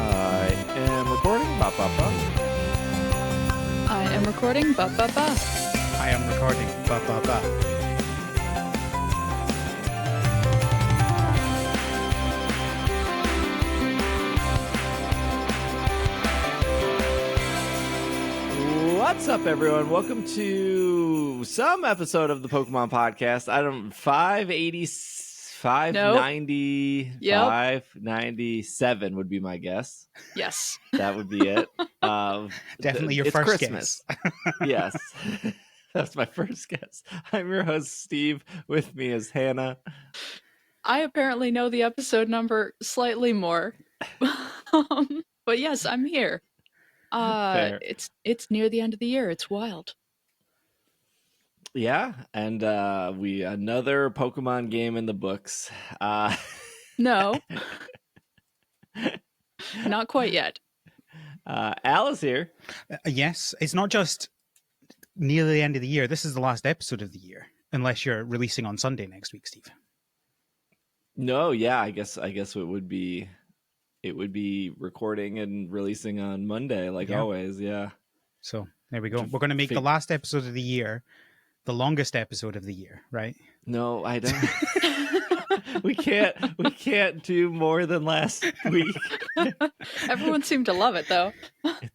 I am recording. Ba, ba, ba. I am recording. Ba ba ba. I am recording. Ba ba ba. What's up, everyone? Welcome to some episode of the Pokemon Podcast. I don't 585, Nope. 90, Yep. 597 would be my guess. Yes. That would be it. Definitely your it's first Christmas. guess. Yes. That's my first guess. I'm your host, Steve. With me is Hannah. I apparently know the episode number slightly more. But yes, I'm here. Fair. It's near the end of the year. It's wild. Yeah, and we another Pokemon game in the books. No. Not quite yet. Al is here. Yes, it's not just near the end of the year. This is the last episode of the year, unless you're releasing on Sunday next week, Steve. No, yeah, I guess it would be recording and releasing on Monday, like always. Yeah. So there we go. We're going to make the last episode of the year the longest episode of the year, right? No, I don't. we can't do more than last week. Everyone seemed to love it, though. I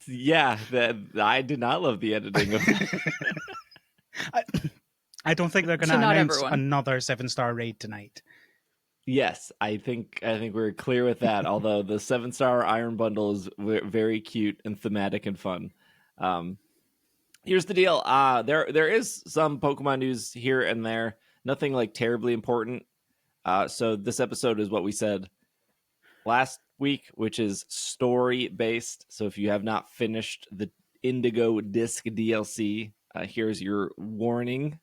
did not love the editing of it. I don't think they're going to announce another 7-star raid tonight. Yes, I think we're clear with that. Although the 7-star Iron Bundle is very cute and thematic and fun. Here's the deal. There is some Pokemon news here and there. Nothing like terribly important. So this episode is what we said last week, which is story based. So if you have not finished the Indigo Disk DLC, here's your warning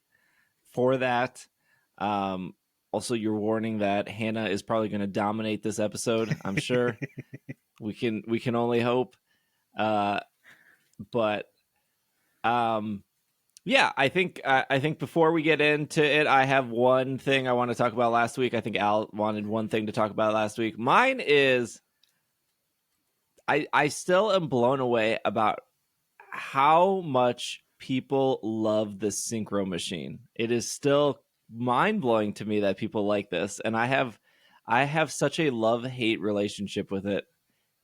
for that. Also, your warning that Hannah is probably going to dominate this episode. I'm sure. we can only hope. Yeah, I think before we get into it, I have one thing I want to talk about last week. I think Al wanted one thing to talk about last week. Mine is I still am blown away about how much people love the Synchro machine. It is still mind-blowing to me that people like this, and I have such a love-hate relationship with it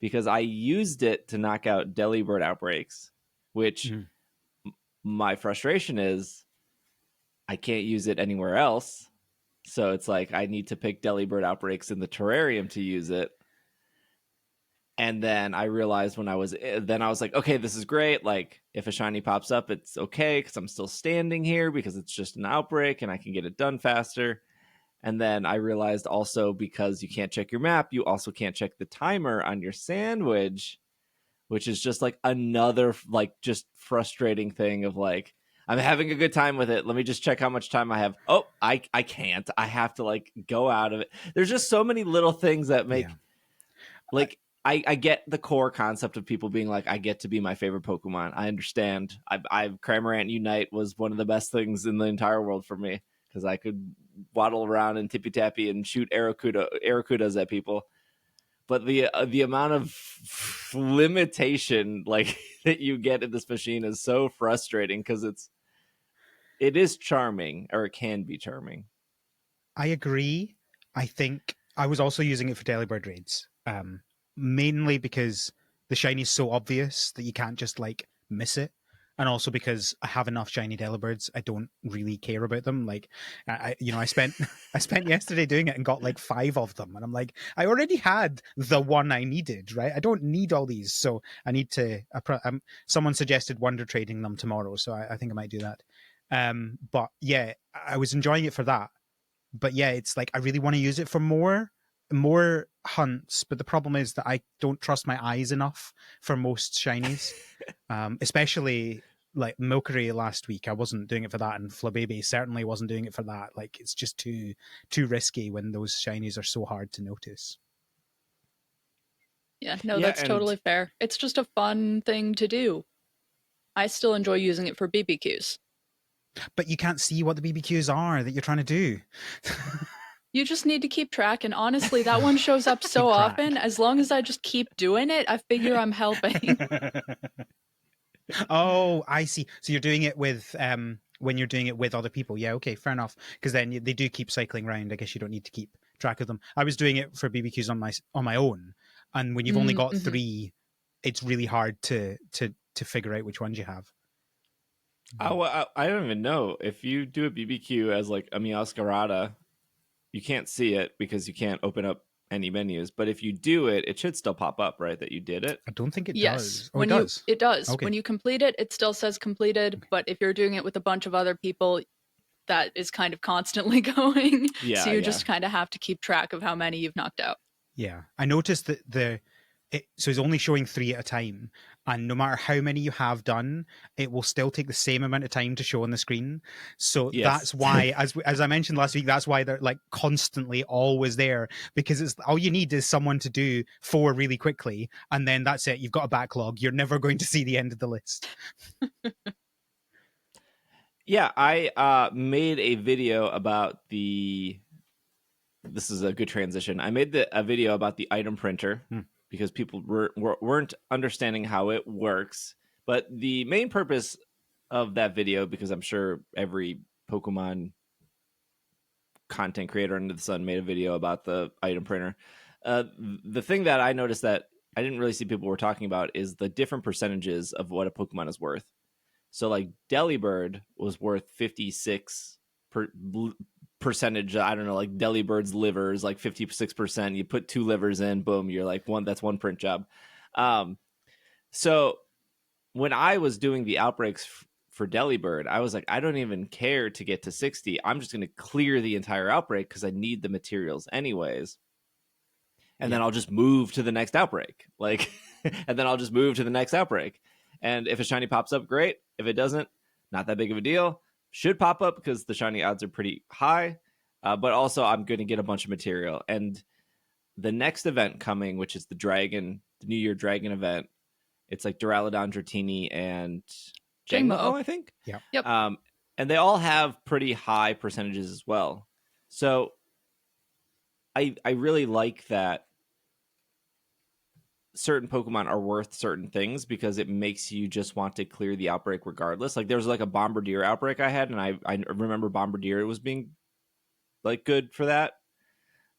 because I used it to knock out Delibird outbreaks, which my frustration is I can't use it anywhere else. So it's like I need to pick Delibird outbreaks in the terrarium to use it. And then I realized I was like, okay, this is great. Like if a shiny pops up, it's okay because I'm still standing here because it's just an outbreak and I can get it done faster. And then I realized also because you can't check your map, you also can't check the timer on your sandwich, which is just like another like just frustrating thing of like, I'm having a good time with it. Let me just check how much time I have. Oh, I can't. I have to like go out of it. There's just so many little things that make like I get the core concept of people being like, I get to be my favorite Pokemon. I understand. Cramorant Unite was one of the best things in the entire world for me because I could waddle around and tippy tappy and shoot Aracudas at people. But the amount of limitation like that you get in this machine is so frustrating because it is charming, or it can be charming. I agree. I think I was also using it for Delibird raids. Mainly because the shiny is so obvious that you can't just like miss it, and also because I have enough shiny Delibirds, I don't really care about them. Like, I spent yesterday doing it and got like 5 of them, and I'm like, I already had the one I needed, right? I don't need all these, so I need to. Someone suggested wonder trading them tomorrow, so I think I might do that. But yeah, I was enjoying it for that. But yeah, it's like I really want to use it for more hunts, but the problem is that I don't trust my eyes enough for most shinies. Especially like Milcery last week, I wasn't doing it for that, and Flabébé certainly wasn't doing it for that. Like it's just too risky when those shinies are so hard to notice. Yeah, no, that's totally fair. It's just a fun thing to do. I still enjoy using it for BBQs. But you can't see what the BBQs are that you're trying to do. You just need to keep track, and honestly, that one shows up so Keep track. often. As long as I just keep doing it, I figure I'm helping. Oh, I see. So you're doing it with when you're doing it with other people. Yeah, okay, fair enough. Because then they do keep cycling around. I guess you don't need to keep track of them. I was doing it for BBQs on my own, and when you've only got Mm-hmm. 3, it's really hard to figure out which ones you have. I don't even know if you do a BBQ as like a Miascarada, you can't see it because you can't open up any menus. But if you do it, it should still pop up, right? That you did it. I don't think it Yes. does. Oh, it does. It does. Okay. When you complete it, it still says completed. Okay. But if you're doing it with a bunch of other people, that is kind of constantly going. Yeah, So you yeah. just kind of have to keep track of how many you've knocked out. Yeah, I noticed that so it's only showing 3 at a time, and no matter how many you have done, it will still take the same amount of time to show on the screen. So Yes. that's why, as I mentioned last week, that's why they're like constantly always there, because it's all you need is someone to do 4 really quickly, and then that's it. You've got a backlog. You're never going to see the end of the list. Yeah, I made a video about the. This is a good transition. I made a video about the item printer because people weren't understanding how it works. But the main purpose of that video, because I'm sure every Pokemon content creator under the sun made a video about the item printer. The thing that I noticed that I didn't really see people were talking about is the different percentages of what a Pokemon is worth. So like Delibird was worth 56 percentage. I don't know, like Delibird's liver is like 56%. You put 2 livers in, boom, you're like that's one print job. So when I was doing the outbreaks for Delibird, I was like, I don't even care to get to 60. I'm just going to clear the entire outbreak because I need the materials anyways. And then I'll just move to the next outbreak. Like, and then I'll just move to the next outbreak. And if a shiny pops up, great. If it doesn't, not that big of a deal. Should pop up because the shiny odds are pretty high. But also, I'm going to get a bunch of material. And the next event coming, which is the New Year Dragon event, it's like Duraludon, Dratini, and Jangmo, I think. Yeah. Yep. And they all have pretty high percentages as well. So I really like that certain Pokemon are worth certain things because it makes you just want to clear the outbreak regardless. Like there was like a Bombardier outbreak I had, and I remember Bombardier was being like good for that.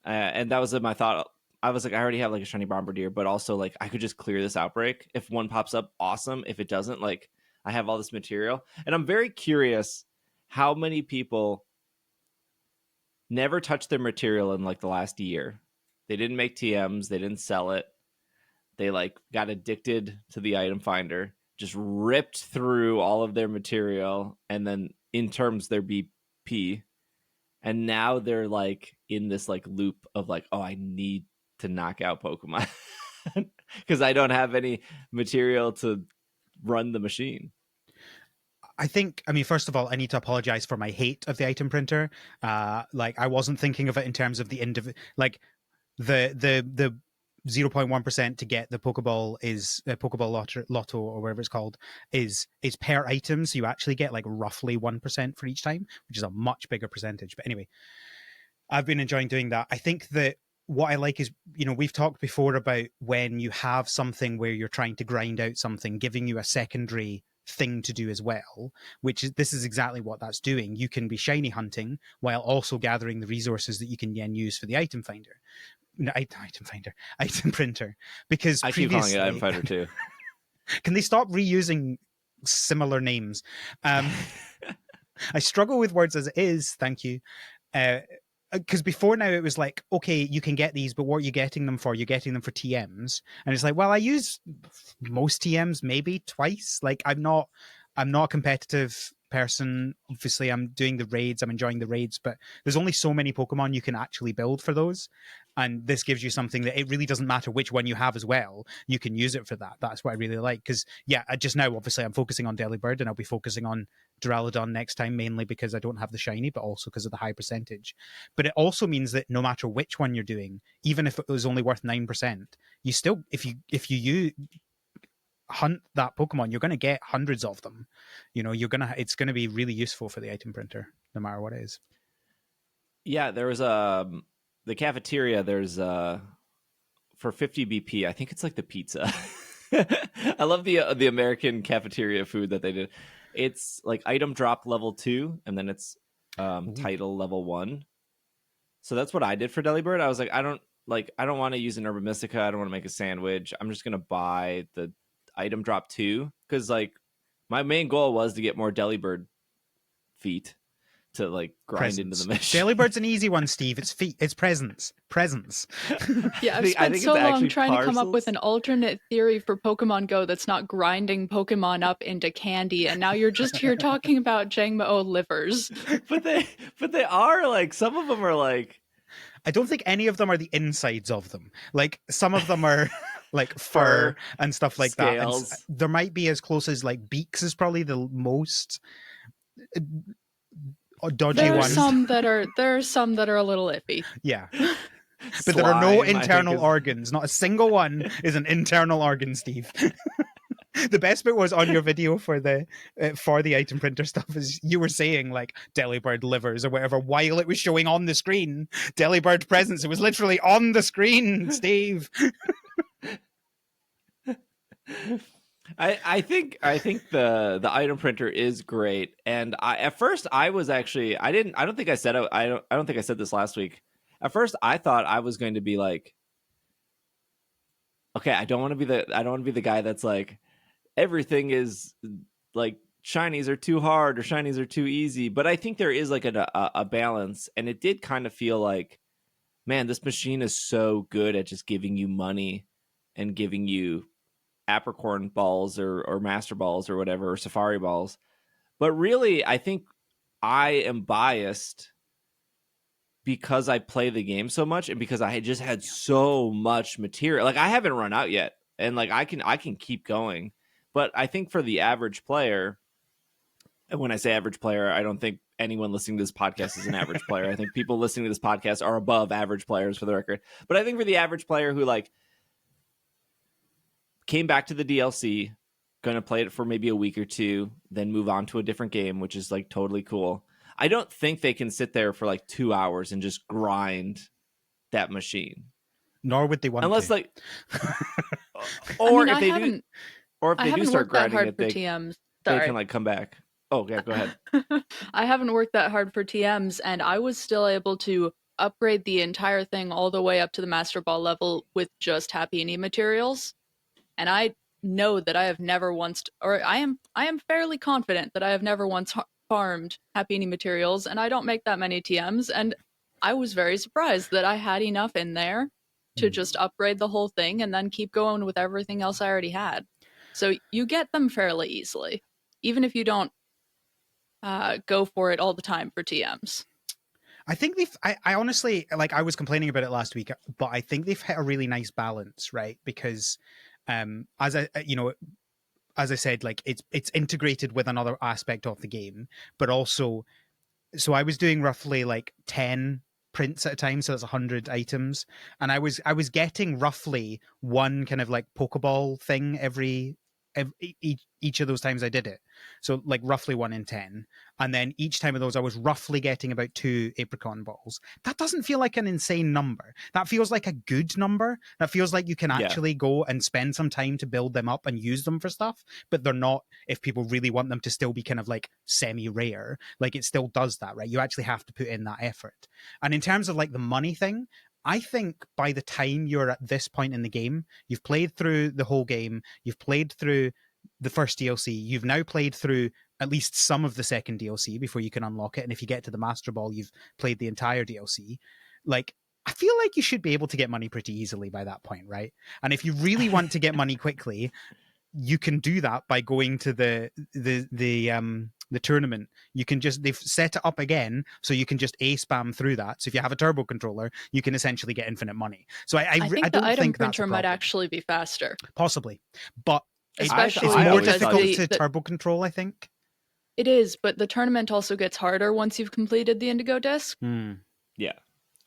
And that was my thought. I was like, I already have like a shiny Bombardier, but also like I could just clear this outbreak. If one pops up, awesome. If it doesn't, like I have all this material. And I'm very curious how many people never touched their material in like the last year. They didn't make TMs, they didn't sell it. They like got addicted to the item finder, just ripped through all of their material, and then in terms their BP. And now they're like in this like loop of like, oh, I need to knock out Pokemon because I don't have any material to run the machine. I mean, first of all, I need to apologize for my hate of the item printer. Like I wasn't thinking of it in terms of the like the 0.1% to get the Pokeball is Pokeball Lotto or whatever it's called is per item, so you actually get like roughly 1% for each time, which is a much bigger percentage. But anyway, I've been enjoying doing that. I think that what I like is, we've talked before about when you have something where you're trying to grind out something, giving you a secondary thing to do as well, this is exactly what that's doing. You can be shiny hunting while also gathering the resources that you can then use for the item finder. No, item printer. Because I keep calling it item finder too. Can they stop reusing similar names? I struggle with words as it is. Thank you. Because before now it was like, okay, you can get these, but what are you getting them for? You're getting them for TMs, and it's like, well, I use most TMs maybe twice. Like I'm not a competitive person. Obviously, I'm doing the raids. I'm enjoying the raids, but there's only so many Pokemon you can actually build for those. And this gives you something that it really doesn't matter which one you have as well. You can use it for that. That's what I really like. Because, just now, obviously, I'm focusing on Delibird, and I'll be focusing on Duraludon next time, mainly because I don't have the shiny, but also because of the high percentage. But it also means that no matter which one you're doing, even if it was only worth 9%, you still, if you hunt that Pokemon, you're going to get hundreds of them. It's going to be really useful for the item printer, no matter what it is. Yeah, there was a the cafeteria, there's for 50 BP, I think it's like the pizza. I love the American cafeteria food that they did. It's like item drop level 2, and then it's title level 1. So that's what I did for Delibird. I was like, I don't want to use an Urban Mystica. I don't want to make a sandwich. I'm just gonna buy the item drop 2 because like my main goal was to get more Delibird feet to like grind into the mission. Delibird's an easy one, Steve. It's feet. It's presents. Yeah, I've spent so long trying to come up with an alternate theory for Pokemon Go that's not grinding Pokemon up into candy, and now you're just here talking about Jangmo livers. But they are like, some of them are like, I don't think any of them are the insides of them. Like some of them are like fur and stuff like scales. That. And there might be as close as like beaks is probably the most dodgy there ones. There are some that are a little iffy. Yeah. But there are no internal organs. Not a single one is an internal organ, Steve. The best bit was on your video for the item printer stuff is you were saying like Delibird livers or whatever while it was showing on the screen. Delibird presents. It was literally on the screen, Steve. I think the item printer is great, and at first I was actually I don't think I said this last week. At first I thought I was going to be like, okay, I don't want to be the guy that's like everything is like shinies are too hard or shinies are too easy, but I think there is like a balance, and it did kind of feel like, man, this machine is so good at just giving you money and giving you apricorn balls or master balls or whatever, or safari balls. But really, I think I am biased because I play the game so much and because I had just had so much material. Like I haven't run out yet, and like I can keep going. But I think for the average player, and when I say average player, I don't think anyone listening to this podcast is an average player. I think people listening to this podcast are above average players, for the record. But I think for the average player who like came back to the DLC, going to play it for maybe a week or two, then move on to a different game, which is like totally cool. I don't think they can sit there for like 2 hours and just grind that machine. Nor would they want unless to. like, or I mean, if they do start grinding it, they TMs. can like come back. Oh yeah, go ahead. I haven't worked that hard for TMs, and I was still able to upgrade the entire thing all the way up to the Master Ball level with just Happy materials. And I know that I have never once, or I am fairly confident that I have never once farmed Happy materials, and I don't make that many TMs, and I was very surprised that I had enough in there to just upgrade the whole thing and then keep going with everything else I already had. So you get them fairly easily, even if you don't go for it all the time for TMs. I think I honestly, like, I was complaining about it last week, but I think they've hit a really nice balance, right? Because as I said, like it's integrated with another aspect of the game, but also, so I was doing roughly like 10 prints at a time, so that's 100 items, and I was getting roughly one kind of like Pokeball thing every each of those times I did it. So like roughly 1 in 10. And then each time of those I was roughly getting about 2 apricot balls. That doesn't feel like an insane number. That feels like a good number. That feels like you can actually go and spend some time to build them up and use them for stuff, but they're not, if people really want them to still be kind of like semi-rare, like it still does that, right? You actually have to put in that effort. And in terms of like the money thing, I think by the time you're at this point in the game, you've played through the whole game, you've played through the first DLC, you've now played through at least some of the second DLC before you can unlock it, and if you get to the Master Ball, you've played the entire DLC. Like, I feel like you should be able to get money pretty easily by that point, right? And if you really want to get money quickly, you can do that by going to the tournament. You can just, they've set it up again so you can just spam through that. So if you have a turbo controller, you can essentially get infinite money. So I think don't the item think that's printer might actually be faster, possibly, but especially it's more because difficult to turbo control, I think. It is, but the tournament also gets harder once you've completed the Indigo Disk. Yeah,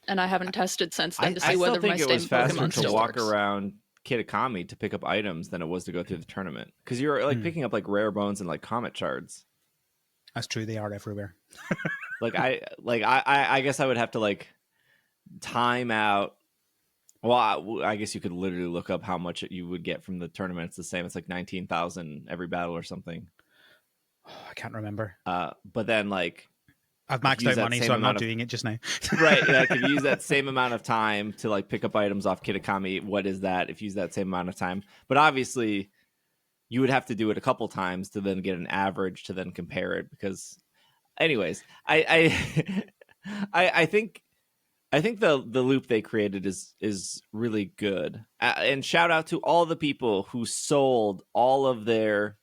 and I haven't tested since then to see I whether still my think it was same faster Pokemon to still walk works. around Kitakami to pick up items than it was to go through the tournament, because you're like picking up like rare bones and like comet shards. That's true, they are everywhere. I guess I would have to like time out. Well, I guess you could literally look up how much you would get from the tournament. It's the same. It's like 19,000 every battle or something. Oh, I can't remember. But then like I've maxed out money, so I'm not doing it just now. Right. Like if you use that same amount of time to like pick up items off Kitakami, what is that? If you use that same amount of time, but obviously you would have to do it a couple times to then get an average to then compare it. Because, anyways, I think the loop they created is really good. And shout out to all the people who sold all of their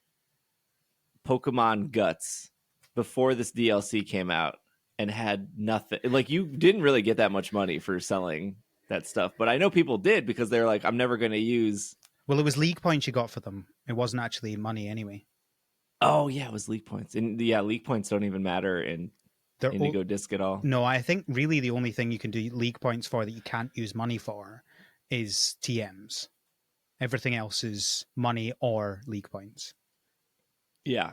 Pokemon guts before this DLC came out and had nothing. Like, you didn't really get that much money for selling that stuff, but I know people did because they're like, I'm never going to use. Well, it was league points you got for them. It wasn't actually money anyway. Oh yeah, it was league points. And yeah, league points don't even matter in Indigo Disk at all. No, I think really the only thing you can do league points for that you can't use money for is TMs. Everything else is money or league points. Yeah.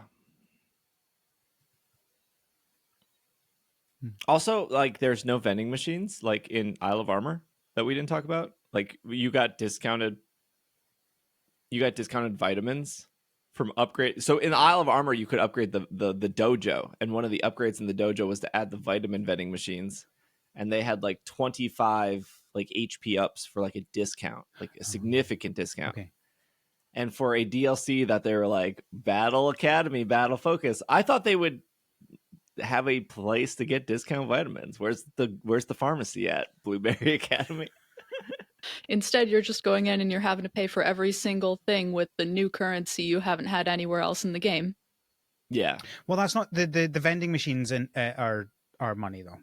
Also, like, there's no vending machines like in Isle of Armor that we didn't talk about. Like, you got discounted vitamins from upgrade. So in Isle of Armor, you could upgrade the dojo, and one of the upgrades in the dojo was to add the vitamin vending machines, and they had like 25 like HP ups for like a discount, like a significant discount. Okay. And for a DLC that they were like Battle Academy, Battle Focus, I thought they would have a place to get discount vitamins. Where's the pharmacy at Blueberry Academy? Instead, you're just going in and you're having to pay for every single thing with the new currency you haven't had anywhere else in the game. Yeah. Well, that's not the vending machines are money though.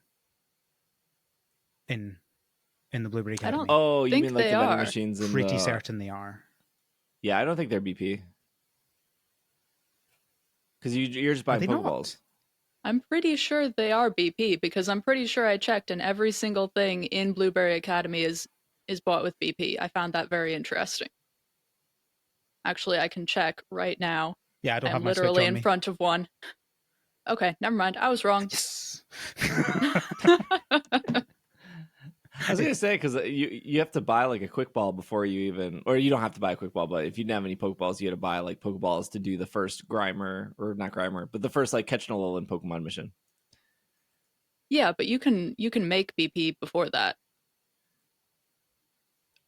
In the Blueberry Academy. Oh, you think mean like they the vending are. machines? Pretty certain they are. Yeah, I don't think they're BP. Because you're just buying Pokeballs. I'm pretty sure they are BP because I'm pretty sure I checked and every single thing in Blueberry Academy is bought with BP. I found that very interesting. Actually, I can check right now. Yeah, I don't have I'm my Switch literally on in me. front of one. Okay, never mind. I was wrong. Yes. I was gonna say because you have to buy like a quick ball before you even, or you don't have to buy a quick ball, but if you didn't have any Pokeballs, you had to buy like Pokeballs to do the first Grimer, or not Grimer, but the first like catch and Alolan Pokemon mission. Yeah, but you can make BP before that.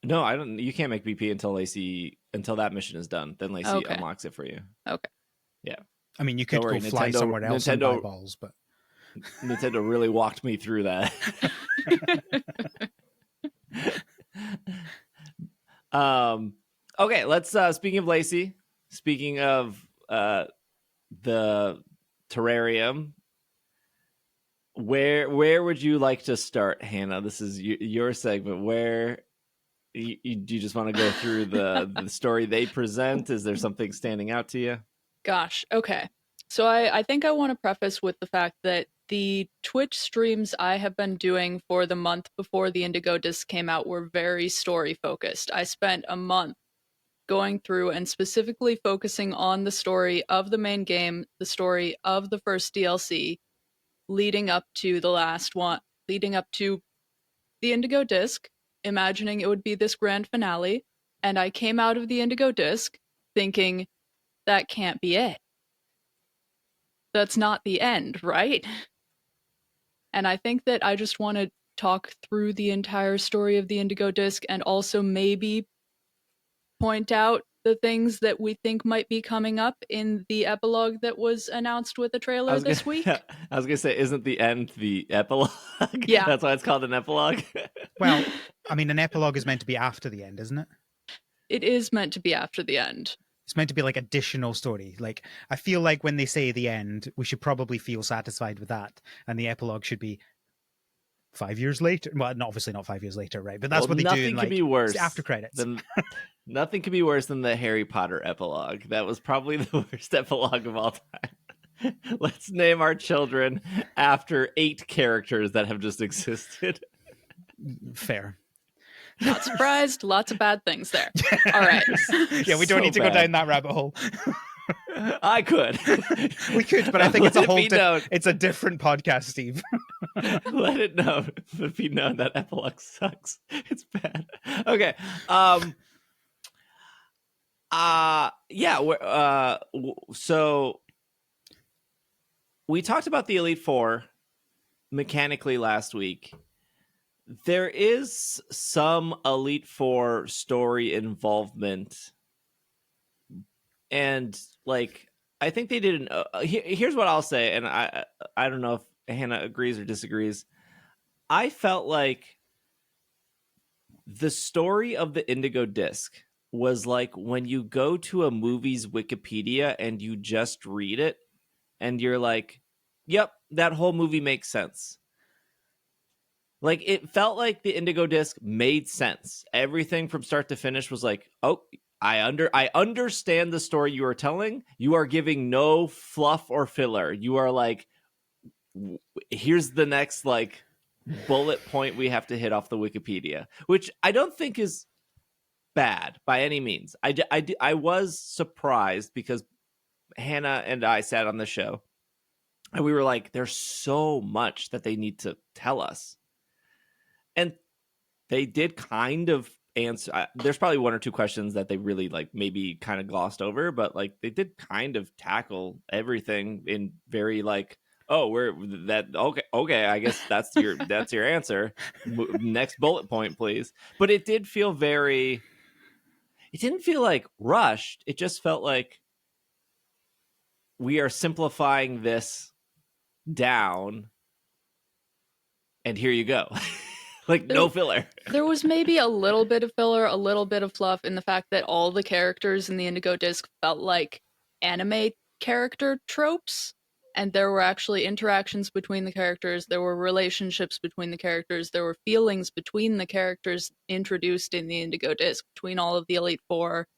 No, I don't. You can't make BP until that mission is done. Then Lacey unlocks it for you. Okay. Yeah. I mean, you could go fly somewhere else and buy balls, but Nintendo really walked me through that. Okay, let's speaking of Lacey, speaking of the terrarium, where would you like to start, Hannah? This is your segment. Where do you just want to go through the story they present? Is there something standing out to you? Gosh, okay. So I think I want to preface with the fact that the Twitch streams I have been doing for the month before the Indigo Disk came out were very story focused. I spent a month going through and specifically focusing on the story of the main game, the story of the first DLC, leading up to the last one, leading up to the Indigo Disk, imagining it would be this grand finale, and I came out of the Indigo Disk thinking, that can't be it. That's not the end, right? And I think that I just want to talk through the entire story of the Indigo Disk and also maybe point out the things that we think might be coming up in the epilogue that was announced with the trailer this week. I was going to say, isn't the end the epilogue? Yeah. That's why it's called an epilogue? Well, I mean, an epilogue is meant to be after the end, isn't it? It is meant to be after the end. It's meant to be like additional story. Like, I feel like when they say the end, we should probably feel satisfied with that. And the epilogue should be 5 years later. Well, obviously not 5 years later, right? But that's what they do in, like, be worse after credits. Nothing could be worse than the Harry Potter epilogue. That was probably the worst epilogue of all time. Let's name our children after 8 characters that have just existed. Fair. Not surprised. Lots of bad things there. All right. Yeah, we don't need to go down that rabbit hole. I could. We could, but I think it's a whole it's a different podcast, Steve. Let it be known that Epilogue sucks. It's bad. Okay. Yeah. So we talked about the Elite Four mechanically last week. There is some Elite Four story involvement, and like I think they did. Here's what I'll say, and I don't know if Hannah agrees or disagrees. I felt like the story of the Indigo Disk was like when you go to a movie's Wikipedia and you just read it, and you're like, "Yep, that whole movie makes sense." Like it felt like the Indigo Disc made sense. Everything from start to finish was like, oh, I understand the story you are telling. You are giving no fluff or filler. You are like, here's the next like bullet point we have to hit off the Wikipedia, which I don't think is bad by any means. I was surprised because Hannah and I sat on the show and we were like, there's so much that they need to tell us. And they did kind of answer. There's probably one or two questions that they really like maybe kind of glossed over, but like they did kind of tackle everything in very like, oh, we're that okay. I guess that's your answer. Next bullet point, please. But it did feel very. It didn't feel like rushed. It just felt like we are simplifying this down, and here you go. Like no filler. There was maybe a little bit of filler, a little bit of fluff in the fact that all the characters in the Indigo Disc felt like anime character tropes, and there were actually interactions between the characters, there were relationships between the characters, there were feelings between the characters introduced in the Indigo Disc, between all of the Elite Four.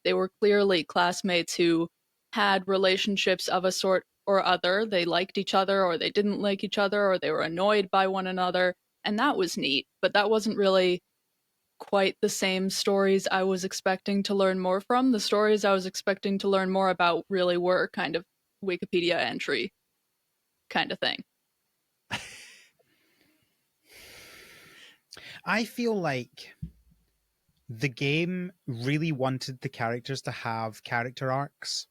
They were clearly classmates who had relationships of a sort or other. They liked each other, or they didn't like each other, or they were annoyed by one another. And that was neat, but that wasn't really quite the same stories I was expecting to learn more from. The stories I was expecting to learn more about really were kind of Wikipedia entry kind of thing. I feel like the game really wanted the characters to have character arcs.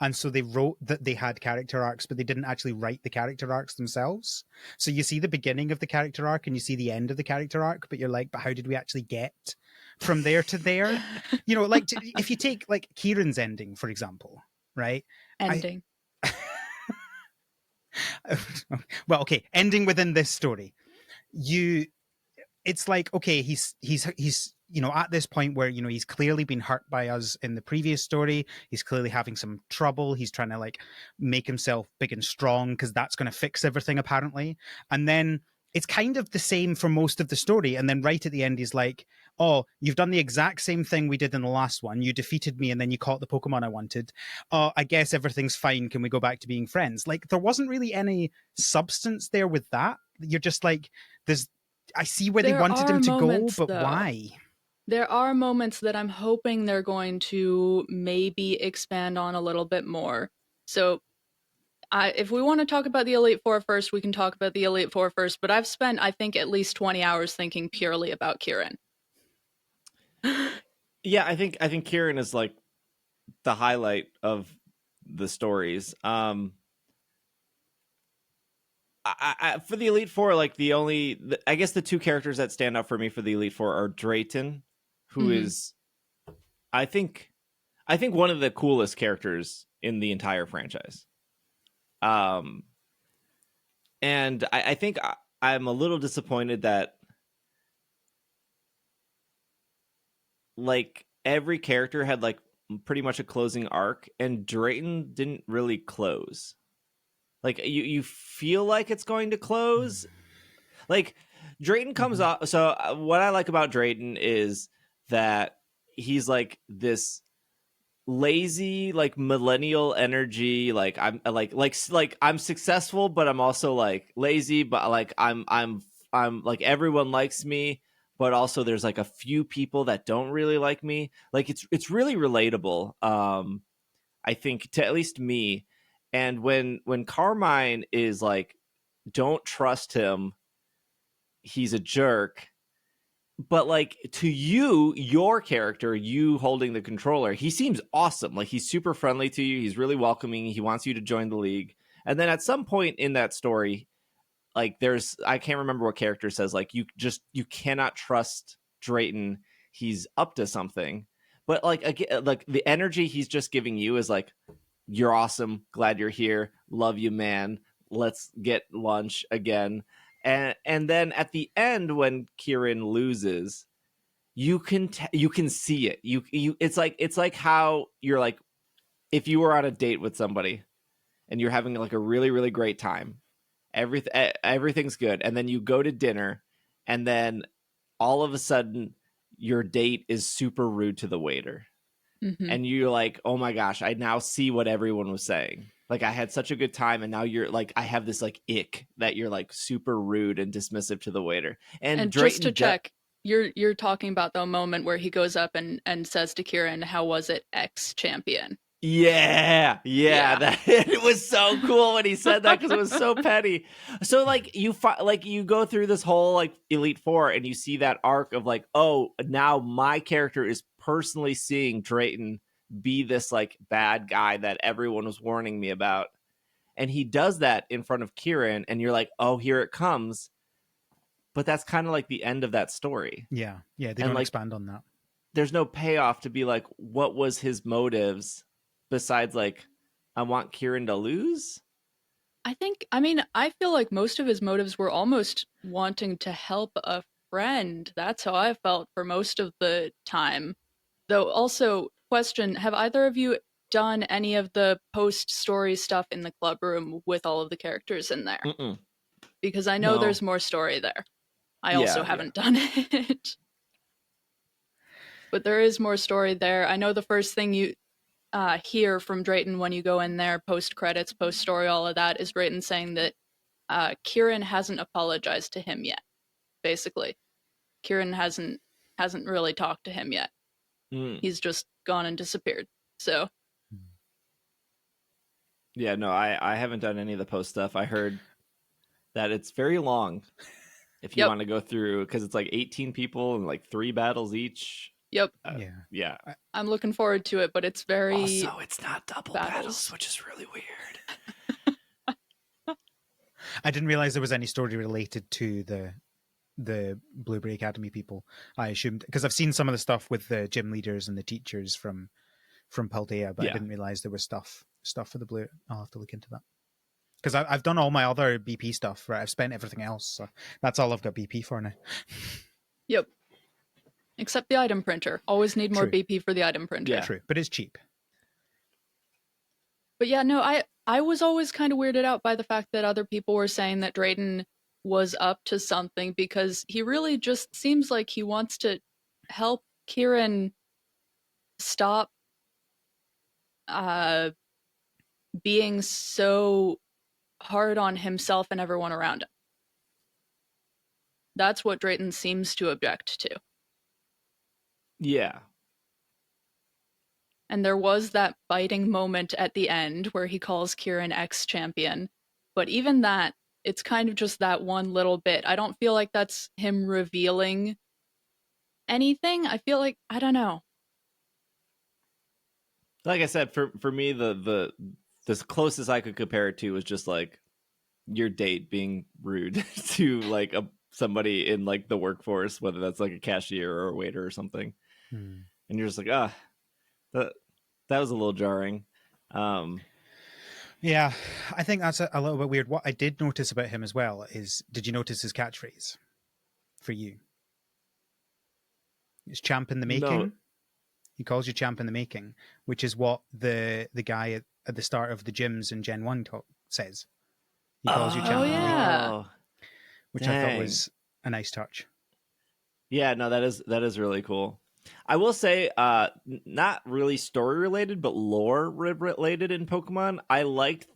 And so they wrote that they had character arcs, but they didn't actually write the character arcs themselves. So you see the beginning of the character arc and you see the end of the character arc, but you're like, but how did we actually get from there to there? You know, like if you take like Kieran's ending, for example, right? Ending. Well, okay, ending within this story. It's like, okay, he's you know, at this point where, you know, he's clearly been hurt by us in the previous story. He's clearly having some trouble. He's trying to like make himself big and strong because that's going to fix everything apparently. And then it's kind of the same for most of the story. And then right at the end, he's like, oh, you've done the exact same thing we did in the last one. You defeated me and then you caught the Pokemon I wanted. Oh, I guess everything's fine. Can we go back to being friends? Like there wasn't really any substance there with that. You're just like, I see where they wanted him to go, but why? There are moments that I'm hoping they're going to maybe expand on a little bit more. So if we want to talk about the Elite Four first, we can talk about the Elite Four first, but I've spent, I think, at least 20 hours thinking purely about Kieran. Yeah, I think Kieran is like the highlight of the stories. For the Elite Four, like I guess the two characters that stand out for me for the Elite Four are Drayton, who is, I think one of the coolest characters in the entire franchise. And I think I'm a little disappointed that like every character had like pretty much a closing arc, and Drayton didn't really close. Like you feel like it's going to close. Like Drayton comes off. So what I like about Drayton is that he's like this lazy, like millennial energy. Like I'm like I'm successful, but I'm also like lazy. But like I'm like everyone likes me, but also there's like a few people that don't really like me. Like it's really relatable. I think to at least me. And when Carmine is like don't trust him. He's a jerk. But like to you, your character, you holding the controller, he seems awesome. Like he's super friendly to you. He's really welcoming. He wants you to join the league. And then at some point in that story, like I can't remember what character says, like you cannot trust Drayton. He's up to something. But like again, like the energy he's just giving you is like, you're awesome. Glad you're here. Love you, man. Let's get lunch again. And then at the end when Kieran loses, you can see it. You it's like how you're like if you were on a date with somebody and you're having like a really really great time. Everything's good, and then you go to dinner, and then all of a sudden your date is super rude to the waiter. Mm-hmm. And you're like, oh my gosh, I now see what everyone was saying. Like I had such a good time, and now you're like, I have this like ick that you're like super rude and dismissive to the waiter. And just to check, you're talking about the moment where he goes up and says to Kieran, "How was it, ex-champion?" Yeah. That it was so cool when he said that because it was so petty. So like you go through this whole like Elite Four and you see that arc of like, oh, now my character is personally seeing Drayton be this like bad guy that everyone was warning me about, and he does that in front of Kieran, and you're like, oh, here it comes. But that's kind of like the end of that story. Yeah, they don't expand on that. There's no payoff to be like, what was his motives? Besides, like, I want Kieran to lose? I feel like most of his motives were almost wanting to help a friend. That's how I felt for most of the time. Though, also, question, have either of you done any of the post-story stuff in the club room with all of the characters in there? Mm-mm. Because I know there's more story there. I also haven't done it. But there is more story there. I know the first thing you hear from Drayton when you go in there, post-credits, post-story, all of that, is Drayton saying that Kieran hasn't apologized to him yet, basically. Kieran hasn't really talked to him yet. He's just gone and disappeared. So yeah, no, I haven't done any of the post stuff. I heard that it's very long if you want to go through, because it's like 18 people and like 3 battles each. Yep. Yeah. I'm looking forward to it, but it's very also it's not double battles, which is really weird. I didn't realize there was any story related to the Blueberry Academy people. I assumed, because I've seen some of the stuff with the gym leaders and the teachers from Paldea, but I didn't realize there was stuff for the Blue. I'll have to look into that, because I've done all my other BP stuff. Right, I've spent everything else, so that's all I've got BP for now. Yep. Except the item printer. Always need more BP for the item printer. Yeah, true, but it's cheap. But yeah, no, I was always kind of weirded out by the fact that other people were saying that Drayton was up to something, because he really just seems like he wants to help Kieran stop being so hard on himself and everyone around him. That's what Drayton seems to object to. Yeah. And there was that biting moment at the end where he calls Kieran ex-champion. But even that, it's kind of just that one little bit. I don't feel like that's him revealing anything. I feel like, I don't know. Like I said, for me, the closest I could compare it to was just like your date being rude to like somebody in like the workforce, whether that's like a cashier or a waiter or something. And you're just like, that was a little jarring. Yeah, I think that's a little bit weird. What I did notice about him as well is, did you notice his catchphrase for you? It's champ in the making. No. He calls you champ in the making, which is what the guy at the start of the gyms in Gen 1 says. He calls you champ in the making. Which I thought was a nice touch. Yeah, no, that is really cool. I will say, not really story related, but lore related in Pokemon. I liked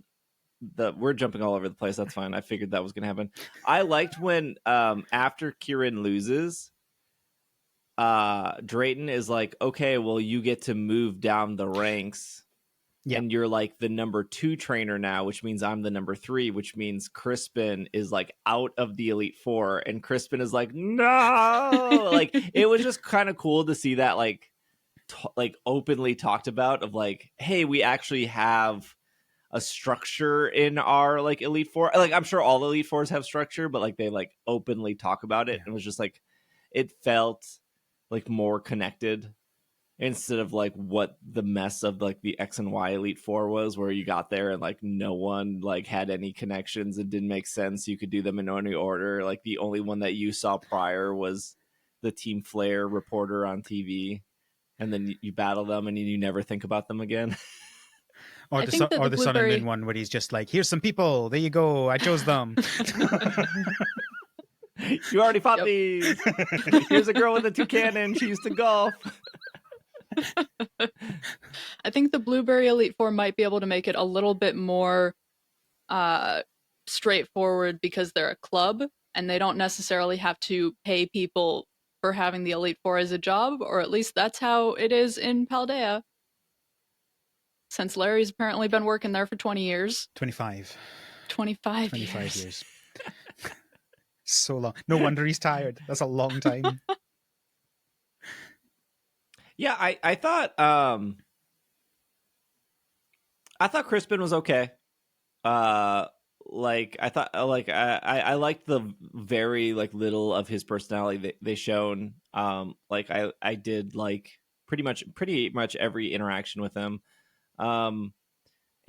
we're jumping all over the place. That's fine. I figured that was going to happen. I liked when, after Kieran loses, Drayton is like, okay, well, you get to move down the ranks Yeah. And you're like the number 2 trainer now, which means I'm the number 3, which means Crispin is like out of the Elite Four, and Crispin is like, no. Like, it was just kind of cool to see that like openly talked about, of like, hey, we actually have a structure in our like Elite Four. Like, I'm sure all Elite Fours have structure, but like they like openly talk about it. Yeah. And it was just like, it felt like more connected, instead of like what the mess of like the X and Y Elite Four was, where you got there and like no one like had any connections. It didn't make sense. You could do them in any order. Like, the only one that you saw prior was the Team Flare reporter on TV, and then you battle them and you never think about them again. Or I the think that the Sun and Blueberry- Moon one, where he's just like, here's some people. There you go. I chose them. You already fought Yep. these. Here's a girl with a toucan. She used to golf. I think the Blueberry Elite Four might be able to make it a little bit more straightforward, because they're a club and they don't necessarily have to pay people for having the Elite Four as a job, or at least that's how it is in Paldea. Since Larry's apparently been working there for 20 years. 25. 25 years. So long. No wonder he's tired. That's a long time. Yeah, I thought Crispin was okay. Like, I thought like I liked the very like little of his personality that they shown. Like, I did like pretty much every interaction with him.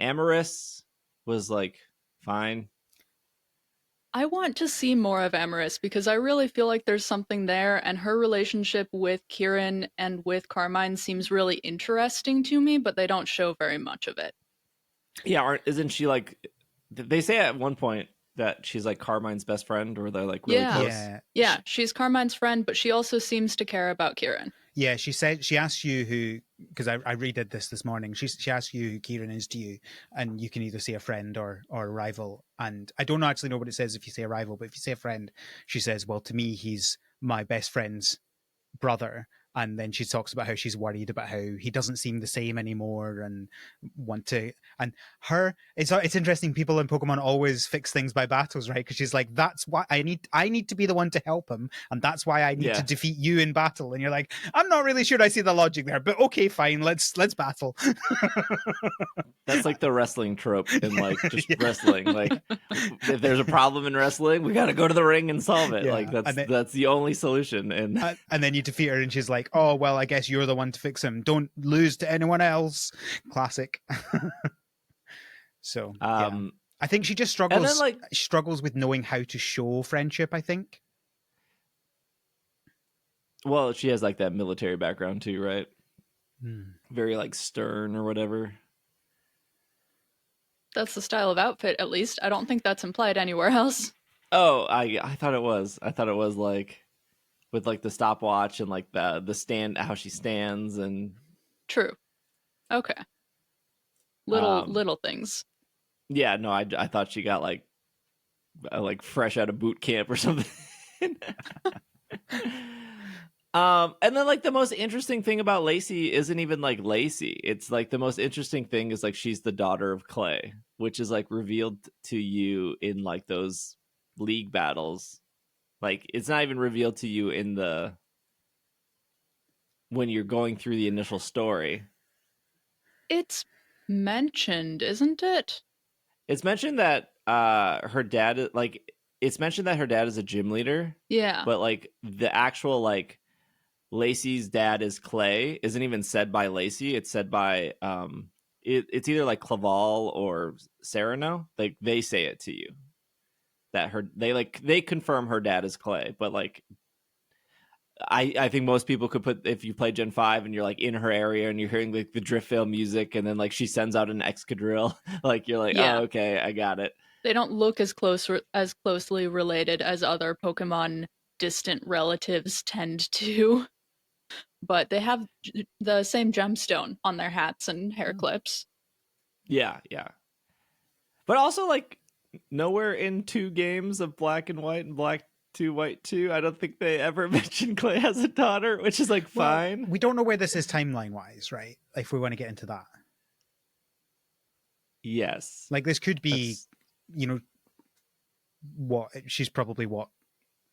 Amaris was like fine. I want to see more of Amaris, because I really feel like there's something there, and her relationship with Kieran and with Carmine seems really interesting to me, but they don't show very much of it. Yeah, isn't she like? They say at one point that she's like Carmine's best friend, or they're like really Yeah. close. Yeah, she's Carmine's friend, but she also seems to care about Kieran. Yeah, she said, she asked you who, because I redid this morning. She asked you who Kieran is to you, and you can either say a friend or a rival. And I don't actually know what it says if you say a rival, but if you say a friend, she says, well, to me, he's my best friend's brother. And then she talks about how she's worried about how he doesn't seem the same anymore, and want to. And it's interesting. People in Pokemon always fix things by battles, right? Because she's like, that's why I need to be the one to help him, and that's why I need to defeat you in battle. And you're like, I'm not really sure I see the logic there, but okay, fine, let's battle. That's like the wrestling trope in like just wrestling. Like, if there's a problem in wrestling, we got to go to the ring and solve it. Yeah. Like, that's the only solution. And then you defeat her, and she's like, oh well, I guess you're the one to fix him. Don't lose to anyone else. Classic. So yeah. I think she just struggles with knowing how to show friendship, I think. Well, she has like that military background too, right? Very like stern or whatever. That's the style of outfit, at least. I don't think that's implied anywhere else. Oh, I thought it was. I thought it was like with like the stopwatch and like the stand, how she stands, and True. Okay. Little things. Yeah, no, I thought she got like fresh out of boot camp or something. And then like the most interesting thing about Lacey isn't even like Lacey. It's like the most interesting thing is like she's the daughter of Clay, which is like revealed to you in like those league battles. Like, it's not even revealed to you when you're going through the initial story. It's mentioned, isn't it? It's mentioned that her dad, like, it's mentioned that her dad is a gym leader. Yeah. But like the actual like Lacey's dad is Clay isn't even said by Lacey. It's said by it's either like Claval or Sereno. Like, they say it to you that they confirm her dad is Clay. But like, I think most people could put, if you play Gen 5 and you're like in her area and you're hearing like the Driftveil music and then like she sends out an Excadrill, like you're like, Yeah. oh, okay, I got it. They don't look as closely related as other Pokemon distant relatives tend to, but they have the same gemstone on their hats and hair clips. Yeah. But also, like, nowhere in 2 games of Black and White and Black 2, White 2, I don't think they ever mentioned Clay has a daughter, which is like fine. Well, we don't know where this is timeline wise, right? If we want to get into that. Yes. Like this could be, That's- you know, what she's probably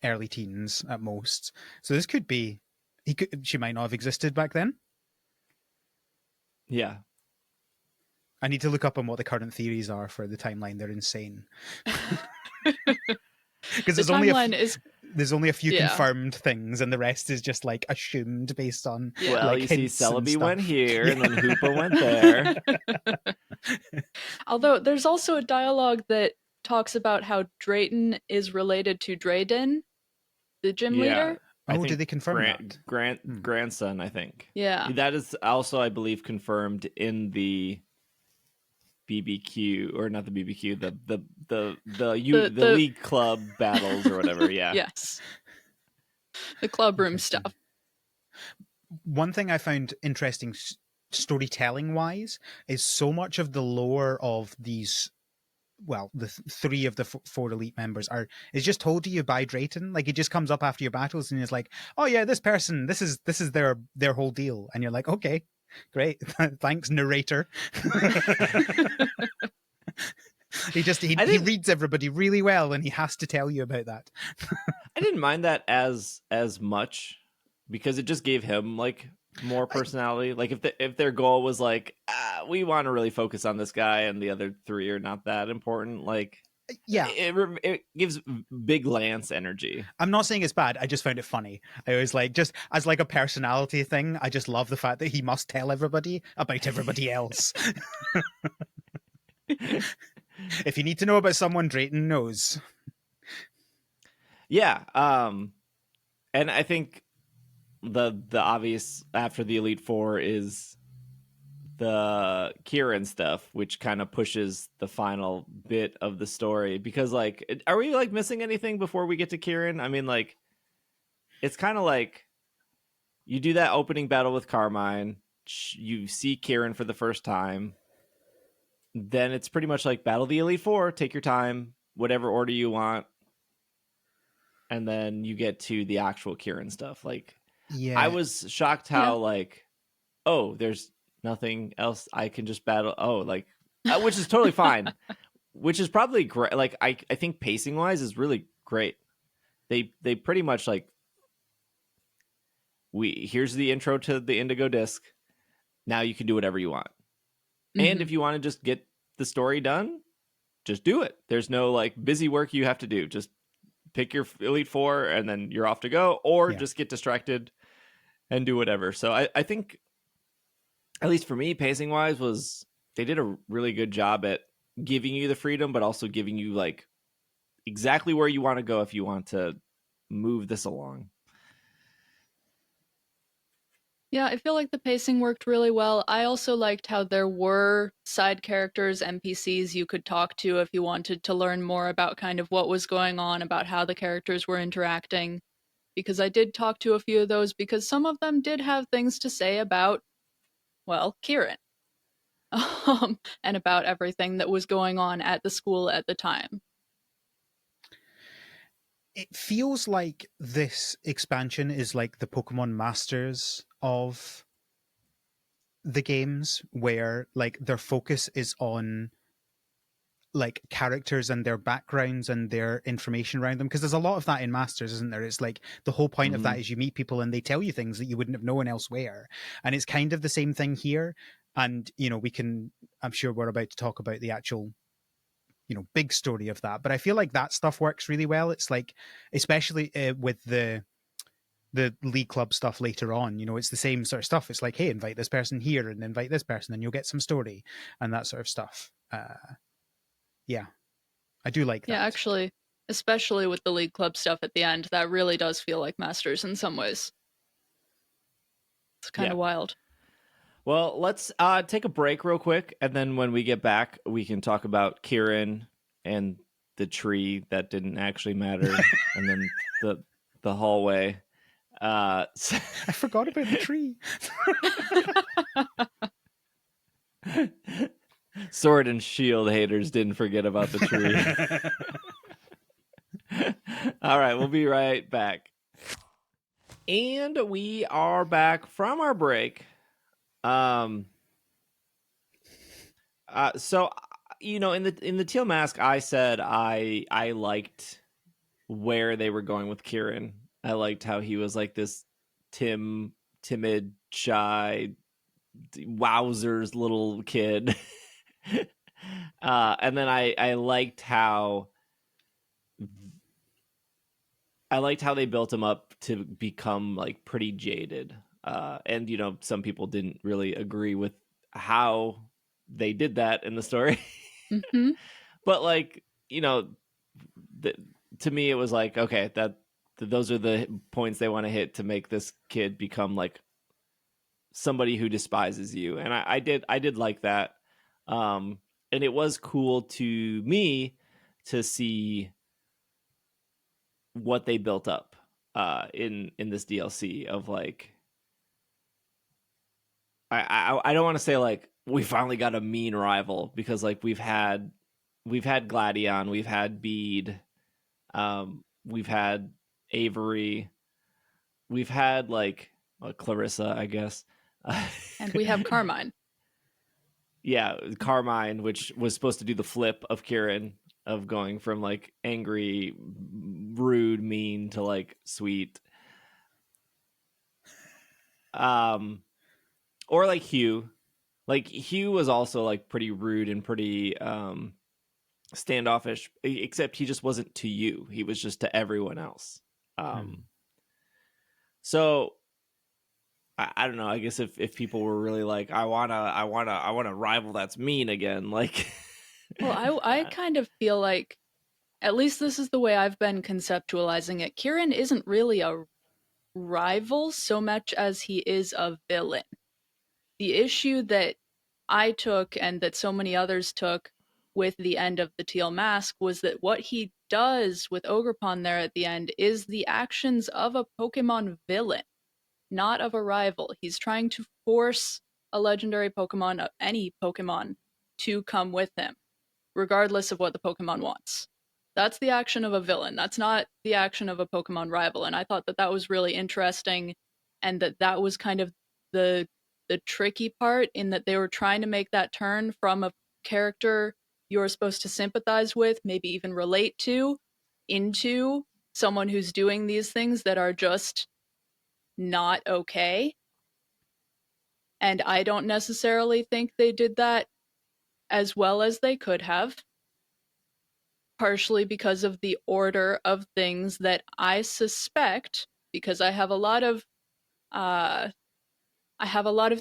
early teens at most. So this could be she might not have existed back then. yeah. I need to look up on what the current theories are for the timeline. They're insane. Because The timeline is there's only a few Yeah. confirmed things, and the rest is just like assumed based on Yeah. Well, like you see, hints and Celebi went stuff. here, and then Hoopa went there. Although there's also a dialogue that talks about how Drayton is related to Drayden, the gym Yeah. leader. I Oh, think did they confirm that? grandson, I think. Yeah. That is also, I believe, confirmed in the BBQ, or not the BBQ, the league club battles or whatever. Yeah. Yes. The club room Interesting. stuff. One thing I found interesting storytelling wise is so much of the lore of these, well, the three of the four elite members is just told to you by Drayton. Like, it just comes up after your battles and it's like, oh yeah, this person, this is their whole deal, and you're like, okay, great, thanks, narrator. He reads everybody really well, and he has to tell you about that. I didn't mind that as much, because it just gave him like more personality. Like if their goal was like, we want to really focus on this guy and the other three are not that important, like, yeah, it gives big Lance energy. I'm not saying it's bad. I just found it funny. I was like, just as like a personality thing, I just love the fact that he must tell everybody about everybody else. If you need to know about someone, Drayton knows. Yeah. And I think the obvious after the Elite Four is the Kieran stuff, which kind of pushes the final bit of the story. Because, like, are we like missing anything before we get to Kieran? I mean, like, it's kind of like you do that opening battle with Carmine, you see Kieran for the first time, then it's pretty much like battle the Elite Four, take your time, whatever order you want, and then you get to the actual Kieran stuff. Like, Yeah, I was shocked how like, oh, there's nothing else I can just battle. Oh, like, which is totally fine. Which is probably great. Like, I think pacing wise is really great. They pretty much like, here's the intro to the Indigo Disk. Now you can do whatever you want. Mm-hmm. And if you want to just get the story done, just do it. There's no like busy work you have to do. Just pick your Elite Four and then you're off to go, or just get distracted and do whatever. So I think, at least for me, pacing wise, they did a really good job at giving you the freedom, but also giving you like exactly where you want to go if you want to move this along. Yeah, I feel like the pacing worked really well. I also liked how there were side characters, NPCs you could talk to if you wanted to learn more about kind of what was going on, about how the characters were interacting. Because I did talk to a few of those, because some of them did have things to say about, well, Kieran. And about everything that was going on at the school at the time. it feels like this expansion is like the Pokemon Masters of the games, where like their focus is on like characters and their backgrounds and their information around them, because there's a lot of that in Masters, isn't there? It's like the whole point of that is you meet people and they tell you things that you wouldn't have known elsewhere, and it's kind of the same thing here. And I'm sure we're about to talk about the actual big story of that, but I feel like that stuff works really well. It's like, especially with the league club stuff later on, it's the same sort of stuff. It's like, hey, invite this person here and invite this person and you'll get some story and that sort of stuff. Yeah, I do like that. Yeah, actually, especially with the league club stuff at the end, that really does feel like Masters in some ways. It's kind of wild. Well, let's take a break real quick, and then when we get back, we can talk about Kieran and the tree that didn't actually matter, and then the hallway. I forgot about the tree. Sword and Shield haters didn't forget about the tree. All right, we'll be right back. And we are back from our break. So in the Teal Mask, I said I liked where they were going with Kieran. I liked how he was like this timid, shy, wowzers little kid. And then I liked how they built him up to become like pretty jaded. And some people didn't really agree with how they did that in the story. Mm-hmm. But like, to me it was like, okay, those are the points they want to hit to make this kid become like somebody who despises you. And I did like that. And it was cool to me to see what they built up in this DLC of like, I don't want to say like we finally got a mean rival, because like we've had Gladion, we've had Bede, we've had Avery, we've had like Clarissa, I guess. And we have Carmine. Yeah, Carmine, which was supposed to do the flip of Kieran, of going from like angry, rude, mean to like sweet. Or like Hugh. Like Hugh was also like pretty rude and pretty standoffish, except he just wasn't to you. He was just to everyone else. So I don't know. I guess if people were really like, I wanna rival that's mean again, like. Well, I kind of feel like, at least this is the way I've been conceptualizing it, Kieran isn't really a rival so much as he is a villain. The issue that I took, and that so many others took, with the end of the Teal Mask was that what he does with Ogerpon there at the end is the actions of a Pokemon villain, not of a rival. He's trying to force a legendary Pokemon, any Pokemon, to come with him, regardless of what the Pokemon wants. That's the action of a villain. That's not the action of a Pokemon rival. And I thought that was really interesting, and that was kind of the tricky part, in that they were trying to make that turn from a character you're supposed to sympathize with, maybe even relate to, into someone who's doing these things that are just not okay. And I don't necessarily think they did that as well as they could have, partially because of the order of things that I suspect, because I have a lot of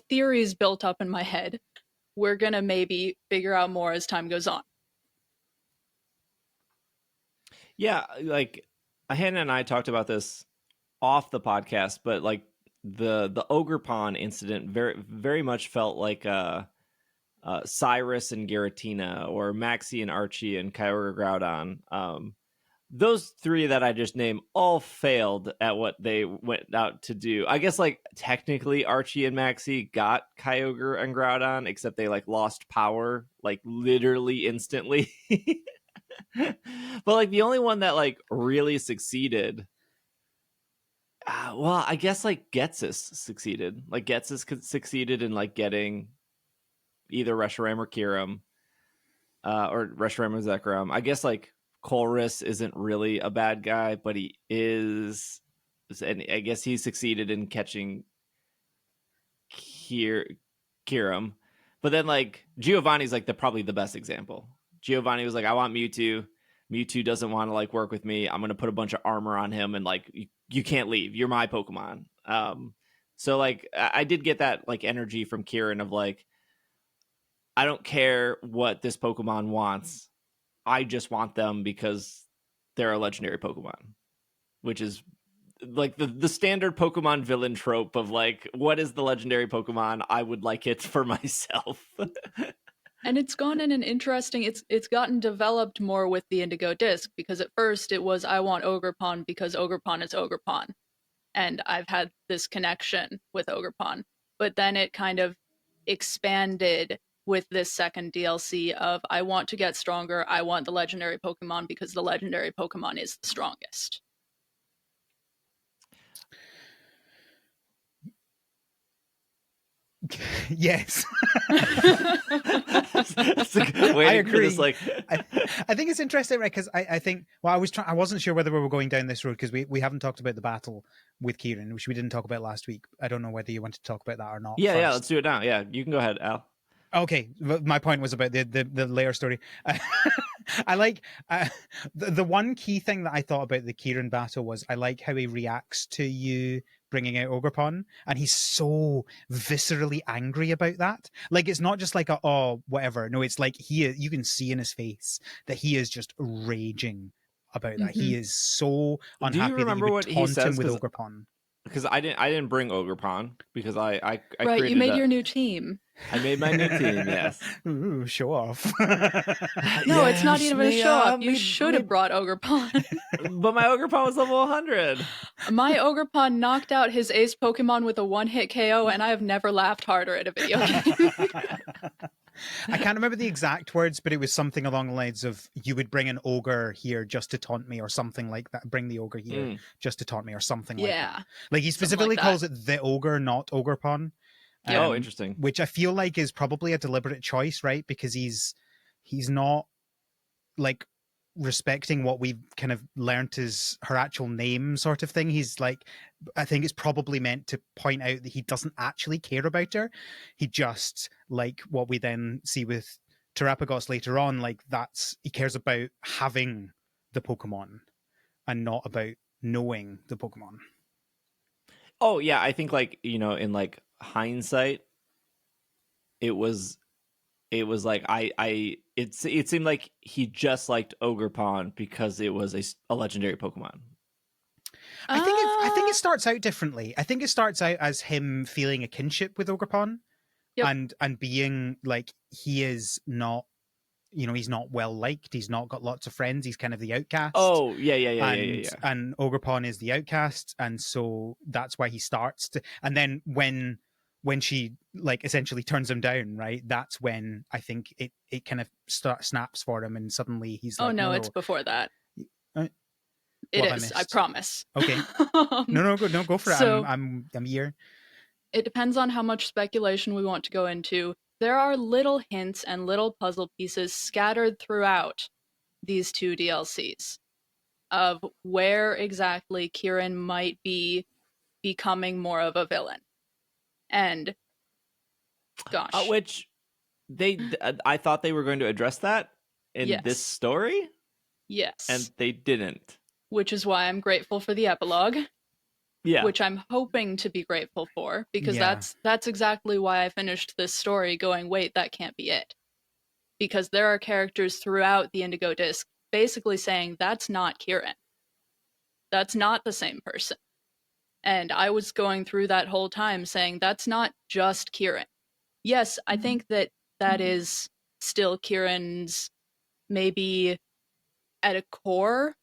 theories built up in my head. We're gonna maybe figure out more as time goes on. Yeah, like Hannah and I talked about this off the podcast, but like the Ogerpon incident very very much felt like Cyrus and Giratina, or Maxie and Archie and Kyogre Groudon. Those three that I just named all failed at what they went out to do. I guess like technically Archie and Maxie got Kyogre and Groudon, except they like lost power like literally instantly. But like the only one that like really succeeded, well, I guess like Getsus succeeded. Like Getsus succeeded in like getting either Reshiram or Kyurem, or Reshiram or Zekrom. I guess like Colress isn't really a bad guy, but he is, and I guess he succeeded in catching Kyurem. But then like Giovanni's like probably the best example. Giovanni was like, I want Mewtwo. Mewtwo doesn't want to like work with me. I'm gonna put a bunch of armor on him, and like you can't leave. You're my Pokemon. So like I did get that like energy from Kieran of like, I don't care what this Pokemon wants. I just want them because they're a legendary Pokemon, which is like the standard Pokemon villain trope of like, what is the legendary Pokemon? I would like it for myself. And it's gone in an interesting, it's gotten developed more with the Indigo Disk, because at first it was, I want Ogerpon because Ogerpon is Ogerpon, and I've had this connection with Ogerpon. But then it kind of expanded with this second DLC of, I want to get stronger, I want the legendary Pokemon because the legendary Pokemon is the strongest. Yes. Waiting for this, agree. like, I think it's interesting, right? Because I think, well, I wasn't sure whether we were going down this road because we haven't talked about the battle with Kieran, which we didn't talk about last week. I don't know whether you want to talk about that or not. yeah, first. let's do it now. Yeah, you can go ahead, Al. Okay, my point was about the layer story. I like the one key thing that I thought about the Kieran battle was I like how he reacts to you bringing out Ogrepon, and he's so viscerally angry about that. Like it's not just like a oh whatever. No, it's like you can see in his face that he is just raging about that. He is so Do you unhappy that you remember would what he taunt says? him with Ogrepon. Because I didn't bring Ogrepon because I Right, created you made your new team. I made my new team. Yes. Ooh, show off. No, it's not Yes, even a show off. You me- should me- have brought Ogrepon. But my Ogrepon was level 100. My Ogrepon knocked out his ace Pokemon with a one-hit KO, and I have never laughed harder at a video game. I can't remember the exact words, but it was something along the lines of you would bring an ogre here just to taunt me or something like that. Bring the ogre here just to taunt me or something like that. Like he specifically calls it the ogre, not Ogrepon. Oh, interesting. Which I feel like is probably a deliberate choice, right? Because he's not like respecting what we've kind of learnt is her actual name sort of thing. He's like, I think it's probably meant to point out that he doesn't actually care about her. He just, like what we then see with Terapagos later on, like he cares about having the Pokemon and not about knowing the Pokemon. Oh yeah, I think like, in like hindsight, it was like it seemed like he just liked Ogrepon because it was a legendary Pokemon. I think it starts out differently. I think it starts out as him feeling a kinship with Ogrepon, and being like he is not, he's not well liked. He's not got lots of friends. He's kind of the outcast. Oh yeah. And Ogrepon is the outcast, and so that's why he starts to. And then when she like essentially turns him down, right? That's when I think it kind of snaps for him, and suddenly he's like, oh no, it's before that. It is. I promise. Okay. No, go for it. So, I'm here. It depends on how much speculation we want to go into. There are little hints and little puzzle pieces scattered throughout these two DLCs of where exactly Kieran might be becoming more of a villain. And gosh, which I thought they were going to address that in this story. Yes. And they didn't. Which is why I'm grateful for the epilogue. Yeah. Which I'm hoping to be grateful for, because that's exactly why I finished this story going, wait, that can't be it. Because there are characters throughout the Indigo Disk basically saying, that's not Kieran. That's not the same person. And I was going through that whole time saying, that's not just Kieran. Yes, I think that is still Kieran's maybe at a core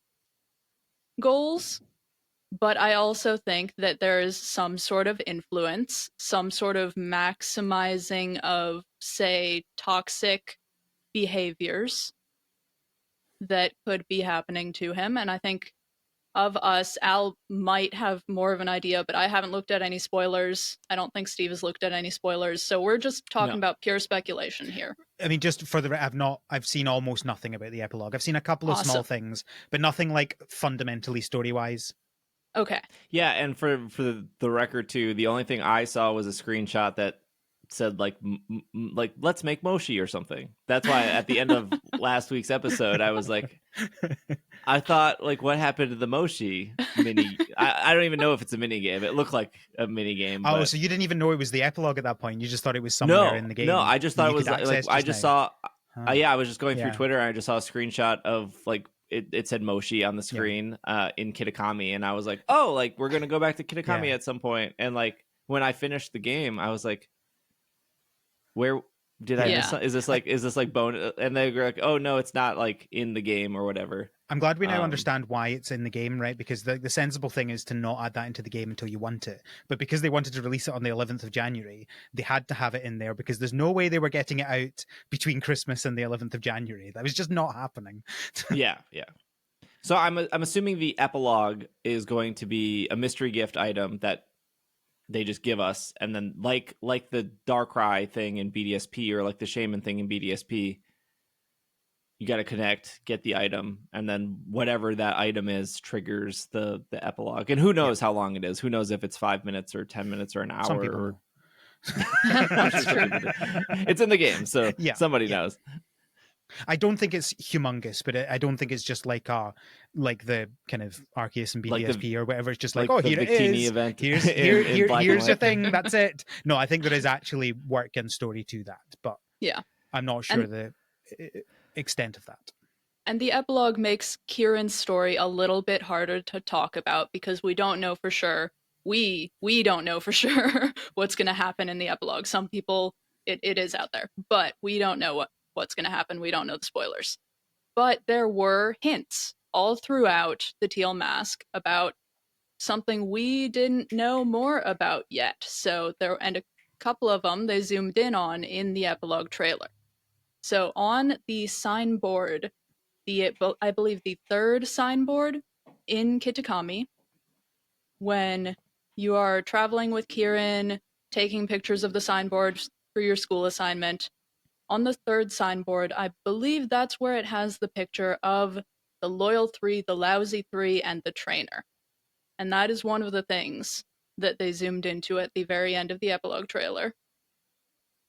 goals, but I also think that there is some sort of influence, some sort of maximizing of, say, toxic behaviors that could be happening to him. And I think of us, Al might have more of an idea, but I haven't looked at any spoilers. I don't think Steve has looked at any spoilers. So we're just talking about pure speculation here. I mean, just for the I've seen almost nothing about the epilogue. I've seen a couple of small things, but nothing like fundamentally story-wise. Okay. Yeah, and for the record too, the only thing I saw was a screenshot that said like let's make Moshi or something. That's why at the end of last week's episode I was like, I thought like, what happened to the Moshi mini? I don't even know if it's a mini game. It looked like a mini game. Oh, so you didn't even know it was the epilogue at that point? You just thought it was somewhere in the game? No, I just thought it was like I just saw. I was just going through Twitter and I just saw a screenshot of like it said Moshi on the screen in Kitakami, and I was like, oh, like we're gonna go back to Kitakami at some point. And like when I finished the game, I was like, where did I miss? Is this like bone? And they were like, oh no, it's not like in the game or whatever. I'm glad we now understand why it's in the game, right? Because the sensible thing is to not add that into the game until you want it. But because they wanted to release it on the 11th of January, they had to have it in there because there's no way they were getting it out between Christmas and the 11th of January. That was just not happening. Yeah. So I'm assuming the epilogue is going to be a mystery gift item that they just give us, and then like the Darkrai thing in BDSP or like the Shaman thing in BDSP, you got to connect, get the item, and then whatever that item is triggers the epilogue. And who knows how long it is? Who knows if it's 5 minutes or 10 minutes or an hour? Some people or... know. It's in the game, so somebody knows. I don't think it's humongous, but I don't think it's just like the kind of Arceus and BDSP or whatever. It's just like, oh, here it is. Event here's the thing. That's it. No, I think there is actually work and story to that, but I'm not sure the extent of that. And the epilogue makes Kieran's story a little bit harder to talk about because we don't know for sure. We don't know for sure what's going to happen in the epilogue. Some people, it is out there, but we don't know what's going to happen. We don't know the spoilers. But there were hints all throughout the Teal Mask about something we didn't know more about yet. So and a couple of them they zoomed in on in the epilogue trailer. So on the signboard, I believe the third signboard in Kitakami, when you are traveling with Kieran, taking pictures of the signboard for your school assignment, on the third signboard, I believe that's where it has the picture of the Loyal 3, the Lousy 3, and the Trainer. And that is one of the things that they zoomed into at the very end of the epilogue trailer.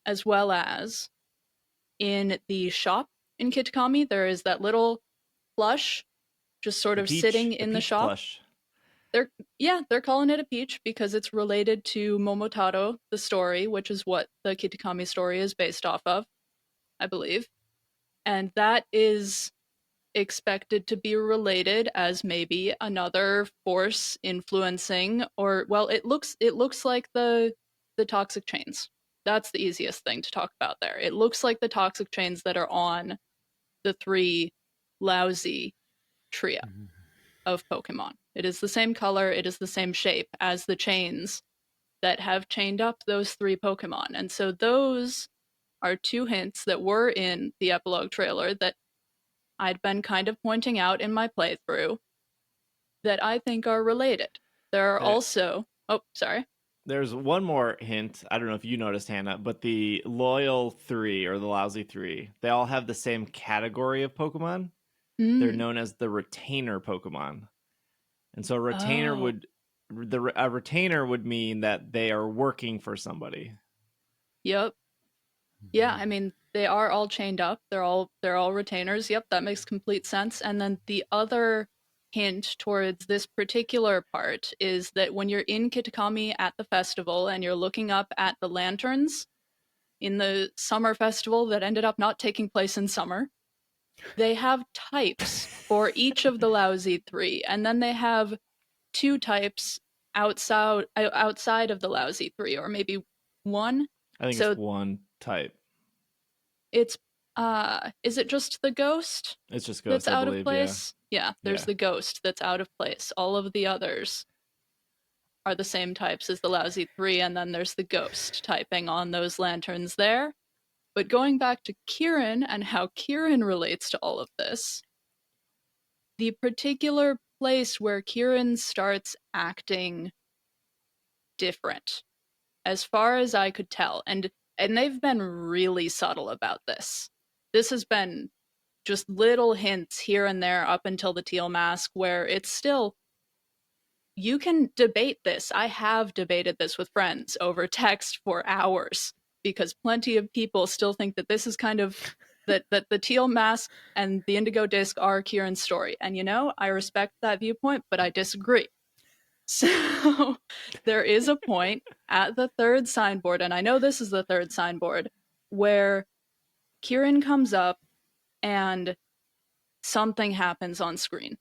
As well as in the shop in Kitakami, there is that little plush just sort of sitting in the shop. Plush. They're calling it a peach because it's related to Momotaro, the story, which is what the Kitakami story is based off of, I believe. And that is expected to be related as maybe another force influencing, or well, it looks like the toxic chains. That's the easiest thing to talk about there. It looks like the toxic chains that are on the 3 Lousy trio of Pokemon. It is the same color, it is the same shape as the chains that have chained up those 3 Pokemon. And so those are 2 hints that were in the epilogue trailer that I'd been kind of pointing out in my playthrough that I think are related. There are also... Oh, sorry. There's one more hint. I don't know if you noticed, Hannah, but the Loyal 3 or the Lousy 3, they all have the same category of Pokemon. They're known as the Retainer Pokemon. And so a retainer would mean that they are working for somebody. Yep. Yeah, I mean, they are all chained up. They're all retainers. Yep, that makes complete sense. And then the other hint towards this particular part is that when you're in Kitakami at the festival and you're looking up at the lanterns in the summer festival that ended up not taking place in summer, they have types for each of the Lousy 3, and then they have 2 types outside of the Lousy 3, or maybe 1. I think it's 1 type. It's is it just the ghost? It's just ghost that's out of place. Yeah, there's the ghost that's out of place. All of the others are the same types as the Lousy 3, and then there's the ghost typing on those lanterns there. But going back to Kieran and how Kieran relates to all of this, the particular place where Kieran starts acting different, as far as I could tell, and they've been really subtle about this. This has been just little hints here and there up until the Teal Mask, where it's still... You can debate this. I have debated this with friends over text for hours, because plenty of people still think that this is kind of... that the Teal Mask and the Indigo Disk are Kieran's story. And I respect that viewpoint, but I disagree. So there is a point at the third signboard, and I know this is the third signboard, where Kieran comes up and something happens on screen.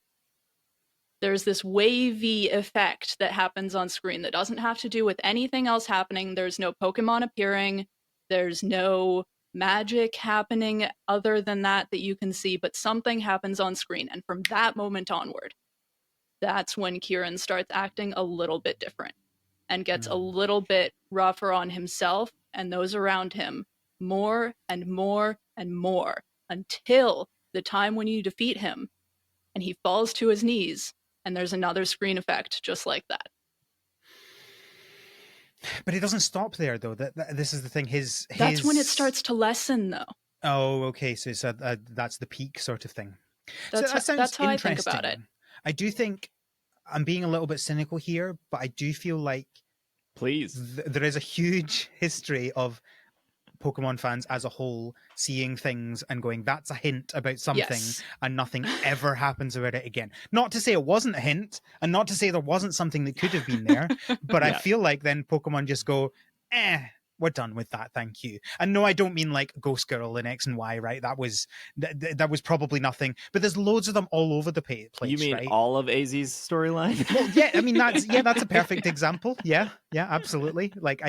There's this wavy effect that happens on screen that doesn't have to do with anything else happening. There's no Pokemon appearing. There's no magic happening other than that you can see, but something happens on screen. And from that moment onward, that's when Kieran starts acting a little bit different and gets a little bit rougher on himself and those around him, more and more and more, until the time when you defeat him and he falls to his knees and there's another screen effect just like that. But it doesn't stop there, though. This is the thing. That's when it starts to lessen, though. Oh, okay. So it's that's the peak sort of thing. So That's that sounds that's how I interesting. think about it. I do think I'm being a little bit cynical here, but I do feel like Please. there is a huge history of Pokemon fans as a whole seeing things and going, that's a hint about something, Yes. and nothing ever happens about it again. Not to say it wasn't a hint, and not to say there wasn't something that could have been there, but I Yeah. feel like then Pokemon just go, we're done with that, thank you. And no, I don't mean like Ghost Girl in X and Y, right? That was probably nothing. But there's loads of them all over the place, You mean right? all of AZ's storyline? Well, yeah, I mean that's a perfect example. Yeah, absolutely. Like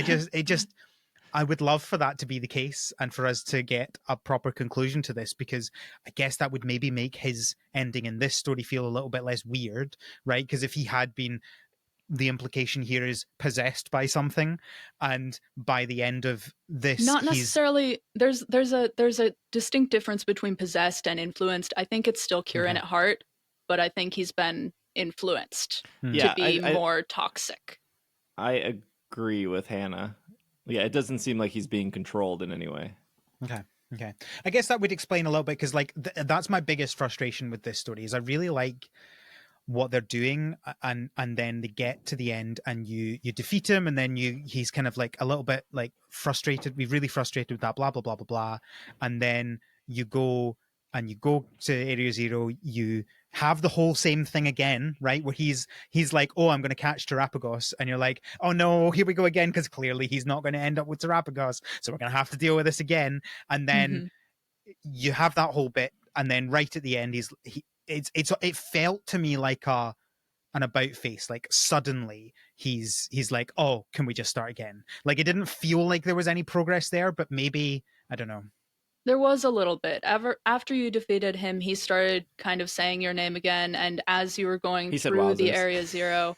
I would love for that to be the case and for us to get a proper conclusion to this, because I guess that would maybe make his ending in this story feel a little bit less weird, right? Because if he had been, the implication here is possessed by something, and by the end of this, Not necessarily. There's a distinct difference between possessed and influenced. I think it's still Kieran at heart, but I think he's been influenced to be more toxic. I agree with Hannah. Yeah, it doesn't seem like he's being controlled in any way. Okay. I guess that would explain a little bit, because like that's my biggest frustration with this story is I really like what they're doing, and then they get to the end and you defeat him, and then he's kind of like a little bit like frustrated. We're really frustrated with that, blah blah blah blah blah, and then you go to Area Zero, you have the whole same thing again, right? Where he's like, oh, I'm going to catch Terapagos, and you're like, oh no, here we go again, because clearly he's not going to end up with Terapagos, so we're going to have to deal with this again. And then you have that whole bit, and then right at the end, it felt to me like an about face. Like suddenly he's like, oh, can we just start again? Like it didn't feel like there was any progress there, but maybe, I don't know. There was a little bit. After you defeated him, he started kind of saying your name again, and as you were going through the Area Zero,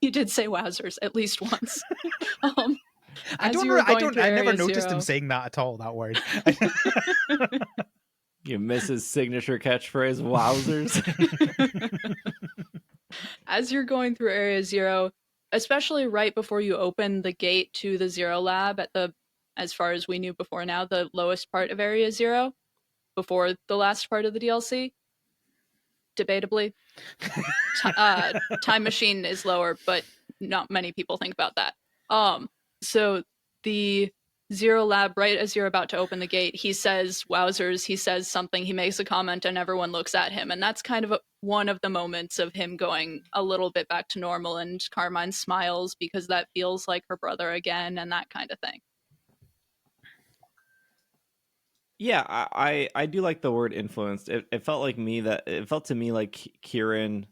you did say wowzers at least once. I never noticed him saying that at all, that word. You miss his signature catchphrase, wowzers. As you're going through Area Zero, especially right before you open the gate to the Zero Lab at the, as far as we knew before now, the lowest part of Area Zero, before the last part of the DLC, debatably. Time Machine is lower, but not many people think about that. So the Zero Lab, right as you're about to open the gate, he says wowzers, he says something, he makes a comment, and everyone looks at him, and that's kind of one of the moments of him going a little bit back to normal, and Carmine smiles because that feels like her brother again, and that kind of thing. Yeah, I do like the word influenced. It felt to me like Kieran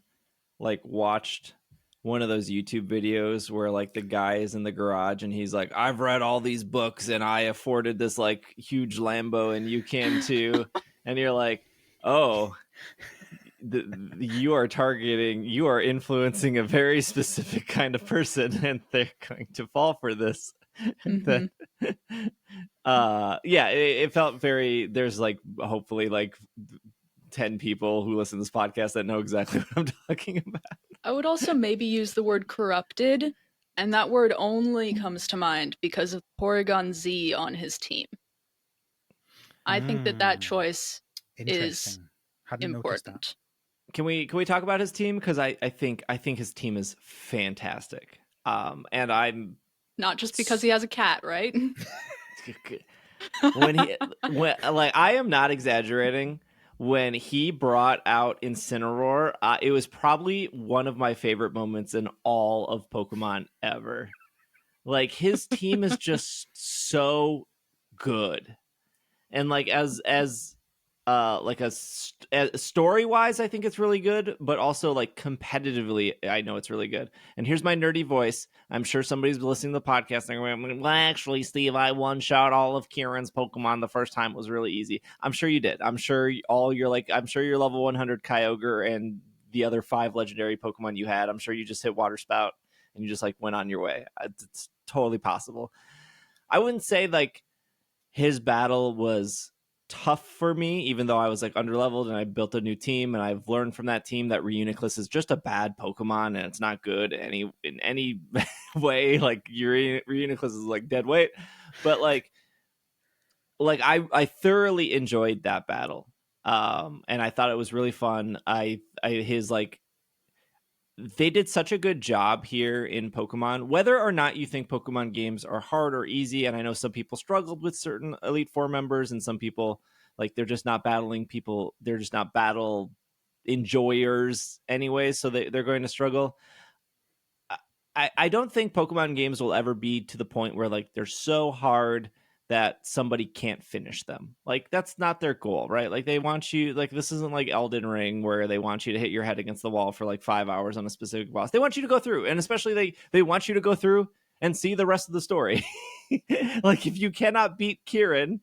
like watched one of those YouTube videos where like the guy is in the garage and he's like, I've read all these books and I afforded this like huge Lambo and you can too. And you're like, oh, you are influencing a very specific kind of person and they're going to fall for this. Yeah, it felt very, there's like hopefully like 10 people who listen to this podcast that know exactly what I'm talking about. I would also maybe use the word corrupted, and that word only comes to mind because of Porygon Z on his team. I think that choice is important. Can we talk about his team? Because I think his team is fantastic. And I'm not just because he has a cat, right? I am not exaggerating. When he brought out Incineroar, it was probably one of my favorite moments in all of Pokemon ever. Like his team is just so good, and like as story wise, I think it's really good, but also like competitively, I know it's really good. And here's my nerdy voice. I'm sure somebody's listening to the podcast and going, well, actually, Steve, I one-shot all of Kieran's Pokemon the first time. It was really easy. I'm sure you did. I'm sure your level 100 Kyogre and the other 5 legendary Pokemon you had, I'm sure you just hit Water Spout and you just like went on your way. It's totally possible. I wouldn't say like his battle was tough for me, even though I was like underleveled and I built a new team, and I've learned from that team that Reuniclus is just a bad Pokemon and it's not good in any way. Like Reuniclus is like dead weight, but like I thoroughly enjoyed that battle, and I thought it was really fun. His like they did such a good job here in Pokemon, whether or not you think Pokemon games are hard or easy. And I know some people struggled with certain Elite Four members, and some people like they're just not battling people. They're just not battle enjoyers anyway, so they're going to struggle. I don't think Pokemon games will ever be to the point where like they're so hard that somebody can't finish them. Like that's not their goal, right? Like they want you, like this isn't like Elden Ring where they want you to hit your head against the wall for like 5 hours on a specific boss. They want you to go through, and especially they want you to go through and see the rest of the story. Like if you cannot beat Kieran,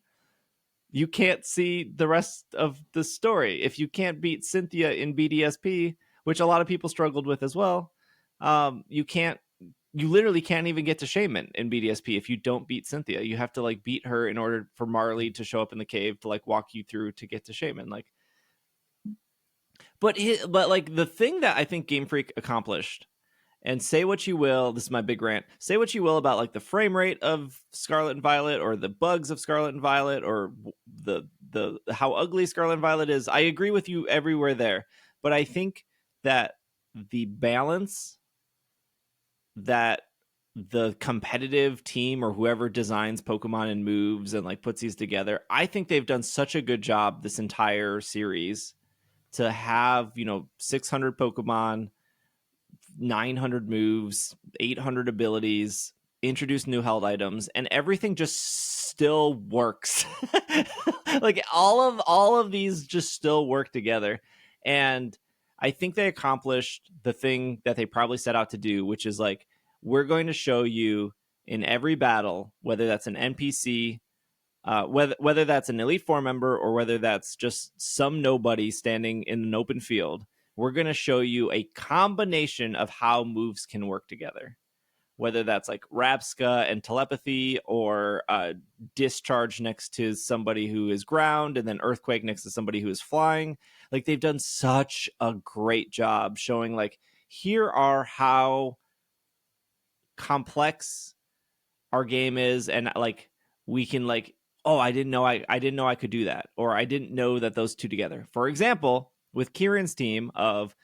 you can't see the rest of the story. If you can't beat Cynthia in BDSP, which a lot of people struggled with as well, you literally can't even get to Shaman in BDSP if you don't beat Cynthia. You have to like beat her in order for Marley to show up in the cave to like walk you through to get to Shaman. Like, but like the thing that I think Game Freak accomplished, and say what you will, this is my big rant. Say what you will about like the frame rate of Scarlet and Violet, or the bugs of Scarlet and Violet, or the how ugly Scarlet and Violet is. I agree with you everywhere there, but I think that the balance that the competitive team or whoever designs Pokemon and moves and like puts these together, I think they've done such a good job this entire series to have, 600 Pokemon, 900 moves, 800 abilities, introduce new held items, and everything just still works. Like all of these just still work together. And I think they accomplished the thing that they probably set out to do, which is like, we're going to show you in every battle, whether that's an NPC, whether that's an Elite Four member, or whether that's just some nobody standing in an open field, we're going to show you a combination of how moves can work together. Whether that's like Rabsca and telepathy, or discharge next to somebody who is ground, and then earthquake next to somebody who is flying. Like they've done such a great job showing like, here are how complex our game is, and like we can like, oh, I didn't know I could do that, or I didn't know that those two together. For example, with Kieran's team of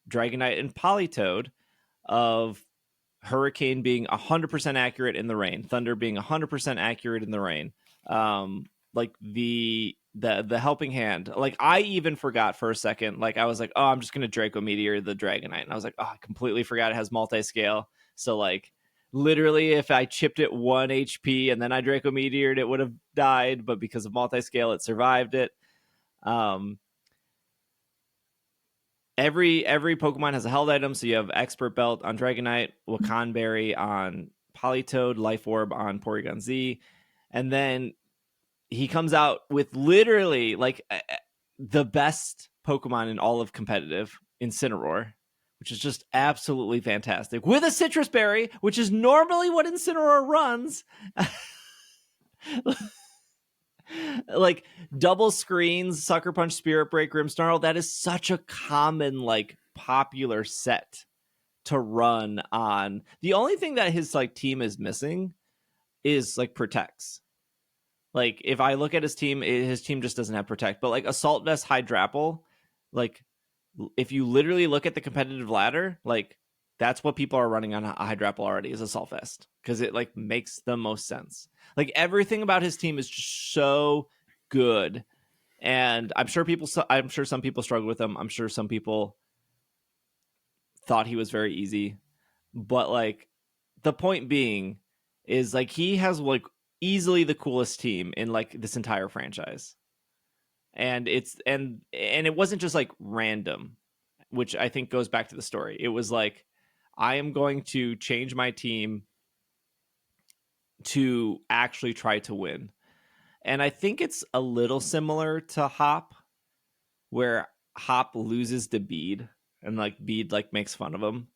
Dragonite and Politoed, of Hurricane being 100% accurate in the rain, Thunder being 100% accurate in the rain, like the helping hand. Like I even forgot for a second, like I was like, oh, I'm just gonna Draco Meteor the Dragonite, and I was like, oh, I completely forgot it has multi-scale. So like literally if I chipped it 1 HP and then I Draco Meteored, it would have died, but because of multi-scale it survived it. Every Pokemon has a held item, so you have Expert Belt on Dragonite, Wakan Berry on Politoed, Life Orb on Porygon Z, and then he comes out with literally like the best Pokemon in all of competitive, Incineroar, which is just absolutely fantastic, with a Citrus Berry, which is normally what Incineroar runs. Like double screens, Sucker Punch, Spirit Break, Grimmsnarl. That is such a common, like popular set to run on. The only thing that his like team is missing is like protects. Like if I look at his team just doesn't have protect. But like Assault Vest, Hydrapple, like if you literally look at the competitive ladder, like that's what people are running on a Hydrapple already, is Assault Vest, because it like makes the most sense. Like everything about his team is just so good, and I'm sure some people struggled with him. I'm sure some people thought he was very easy, but like the point being is like he has like easily the coolest team in like this entire franchise, and it wasn't just like random, which I think goes back to the story. It was like, I am going to change my team to actually try to win. And I think it's a little similar to Hop, where Hop loses to Bede, and like Bede like makes fun of him.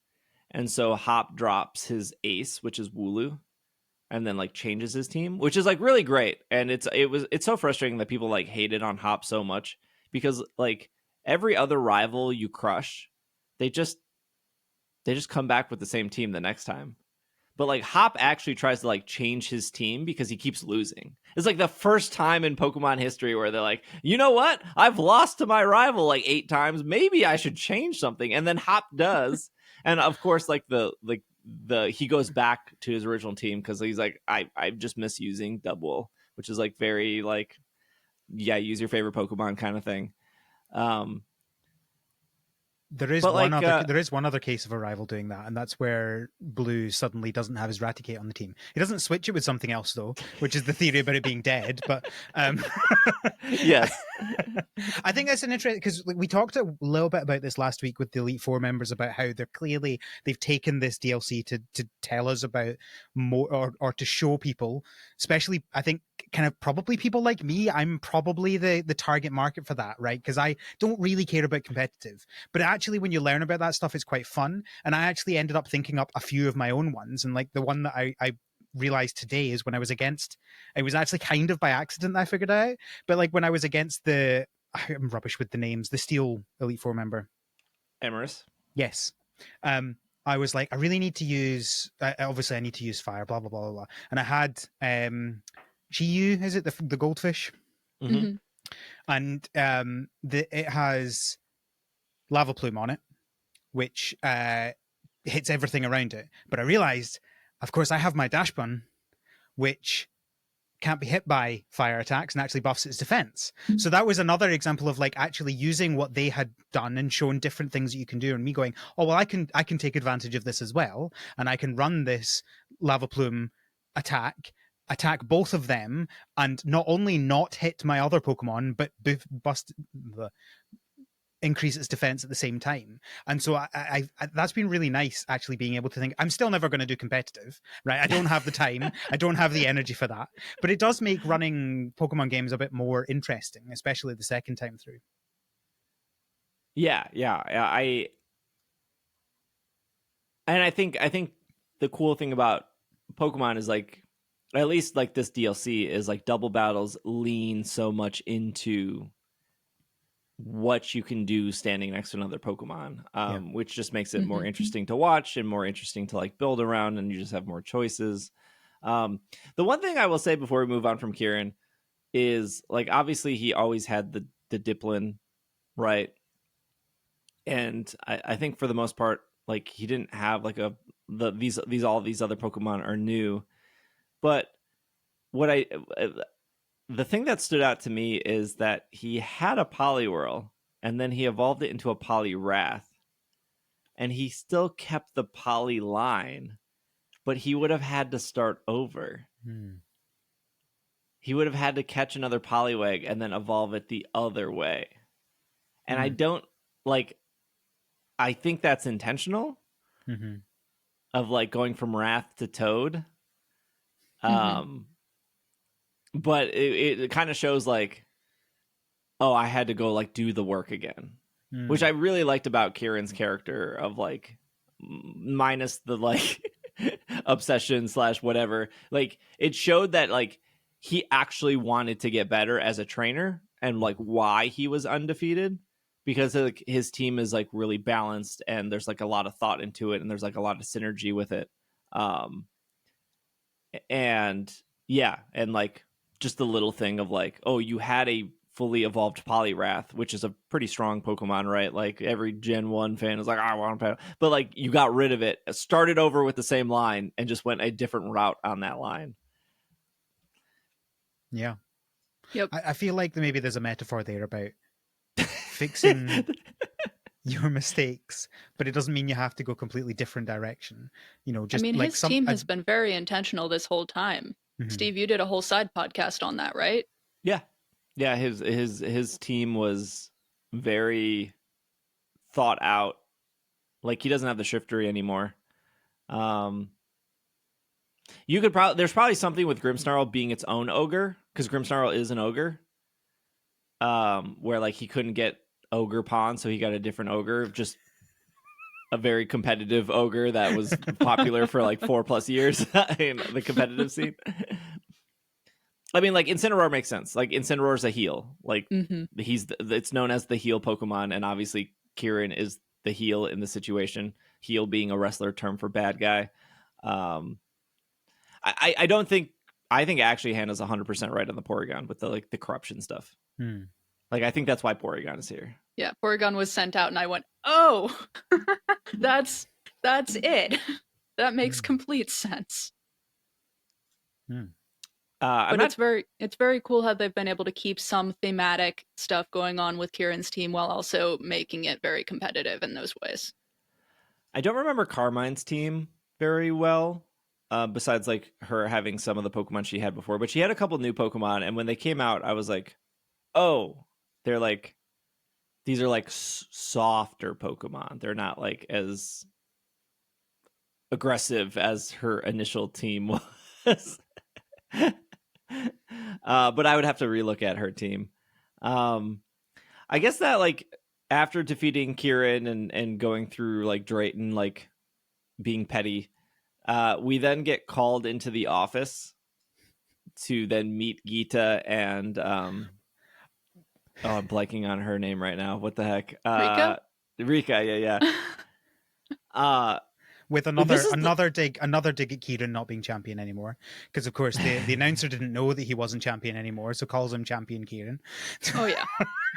And so Hop drops his ace, which is Wooloo. and then like changes his team, which is like really great. And it's so frustrating that people like hated on Hop so much, because like every other rival you crush, they just come back with the same team the next time. But like Hop actually tries to like change his team because he keeps losing. It's like the first time in Pokemon history where they're like, you know what? I've lost to my rival like 8 times. Maybe I should change something. And then Hop does. And of course, like he goes back to his original team because he's like, I just miss using Double, which is like very like, yeah, use your favorite Pokemon kind of thing. There is one other case of a rival doing that, and that's where Blue suddenly doesn't have his Raticate on the team. He doesn't switch it with something else, though, which is the theory about it being dead. But yes, I think that's an interesting, because we talked a little bit about this last week with the Elite Four members about how they've taken this DLC to tell us about more, or to show people, especially I think kind of probably people like me. I'm probably the target market for that, right? Because I don't really care about competitive, but actually when you learn about that stuff, it's quite fun. And I actually ended up thinking up a few of my own ones, and like the one that I realized today is when I was against, it was actually kind of by accident that I figured out, but like when I was against I'm rubbish with the names, the Steel Elite Four member, Emerus. Yes. I was like, I really need to use, obviously I need to use fire, blah, blah, blah, blah. And I had Chiyu, is it the goldfish? Mm-hmm. And it has Lava Plume on it, which hits everything around it. But I realized, of course, I have my Dash Bun, which can't be hit by fire attacks and actually buffs its defense. So that was another example of like actually using what they had done and shown different things that you can do, and me going, oh well, I can take advantage of this as well, and I can run this Lava Plume attack both of them, and not only not hit my other Pokemon, but increase its defense at the same time. And so I that's been really nice, actually being able to think, I'm still never going to do competitive, right? I don't have the time. I don't have the energy for that. But it does make running Pokemon games a bit more interesting, especially the second time through. Yeah. I think the cool thing about Pokemon is like, at least like this DLC is like double battles lean so much into what you can do standing next to another Pokemon, which just makes it more interesting to watch and more interesting to like build around, and you just have more choices. The one thing I will say before we move on from Kieran is like, obviously he always had the Diplin, right? And I think for the most part, like he didn't have like all these other Pokemon are new. But the thing that stood out to me is that he had a Poliwhirl, and then he evolved it into a Poliwrath, and he still kept the Poly line, but he would have had to start over. He would have had to catch another Poliwag and then evolve it the other way. And I don't like, I think that's intentional, of like going from Wrath to Toad. But it kind of shows like, oh, I had to go like do the work again, which I really liked about Kieran's character, of like, minus the like obsession / whatever. Like it showed that like he actually wanted to get better as a trainer, and like why he was undefeated, because like his team is like really balanced, and there's like a lot of thought into it, and there's like a lot of synergy with it. And yeah, and like just the little thing of like, oh, you had a fully evolved Poliwrath, which is a pretty strong Pokemon, right? Like every Gen 1 fan is like, I want to, but like you got rid of it, started over with the same line, and just went a different route on that line. Yeah. Yep. I feel like maybe there's a metaphor there about fixing your mistakes, but it doesn't mean you have to go completely different direction. You know, just like his team has been very intentional this whole time. Steve, you did a whole side podcast on that, right? Yeah. His team was very thought out. Like he doesn't have the Shiftery anymore. You could there's probably something with Grimmsnarl being its own ogre, because Grimmsnarl is an ogre. Where like he couldn't get Ogre Pond, so he got a different ogre. Just a very competitive ogre that was popular for like 4+ years in the competitive scene. I mean, like Incineroar makes sense. Like Incineroar's a heal. Like it's known as the heal Pokemon, and obviously Kieran is the heal in the situation. Heal being a wrestler term for bad guy. I don't think I think actually Hannah's 100% right on the Porygon with the like the corruption stuff. Like I think that's why Porygon is here. Yeah, Porygon was sent out, and I went, "Oh, that's it. That makes complete sense." But it's very cool how they've been able to keep some thematic stuff going on with Kieran's team while also making it very competitive in those ways. I don't remember Carmine's team very well, besides like her having some of the Pokemon she had before, but she had a couple new Pokemon, and when they came out, I was like, oh, they're like, these are like softer Pokemon. They're not like as aggressive as her initial team was. But I would have to relook at her team. I guess that like after defeating Kieran and going through like Drayton, like being petty, we then get called into the office to then meet Geeta and I'm blanking on her name right now. What the heck? Rika, yeah. With another dig at Kieran not being champion anymore, because of course the announcer didn't know that he wasn't champion anymore, so calls him Champion Kieran. Oh yeah,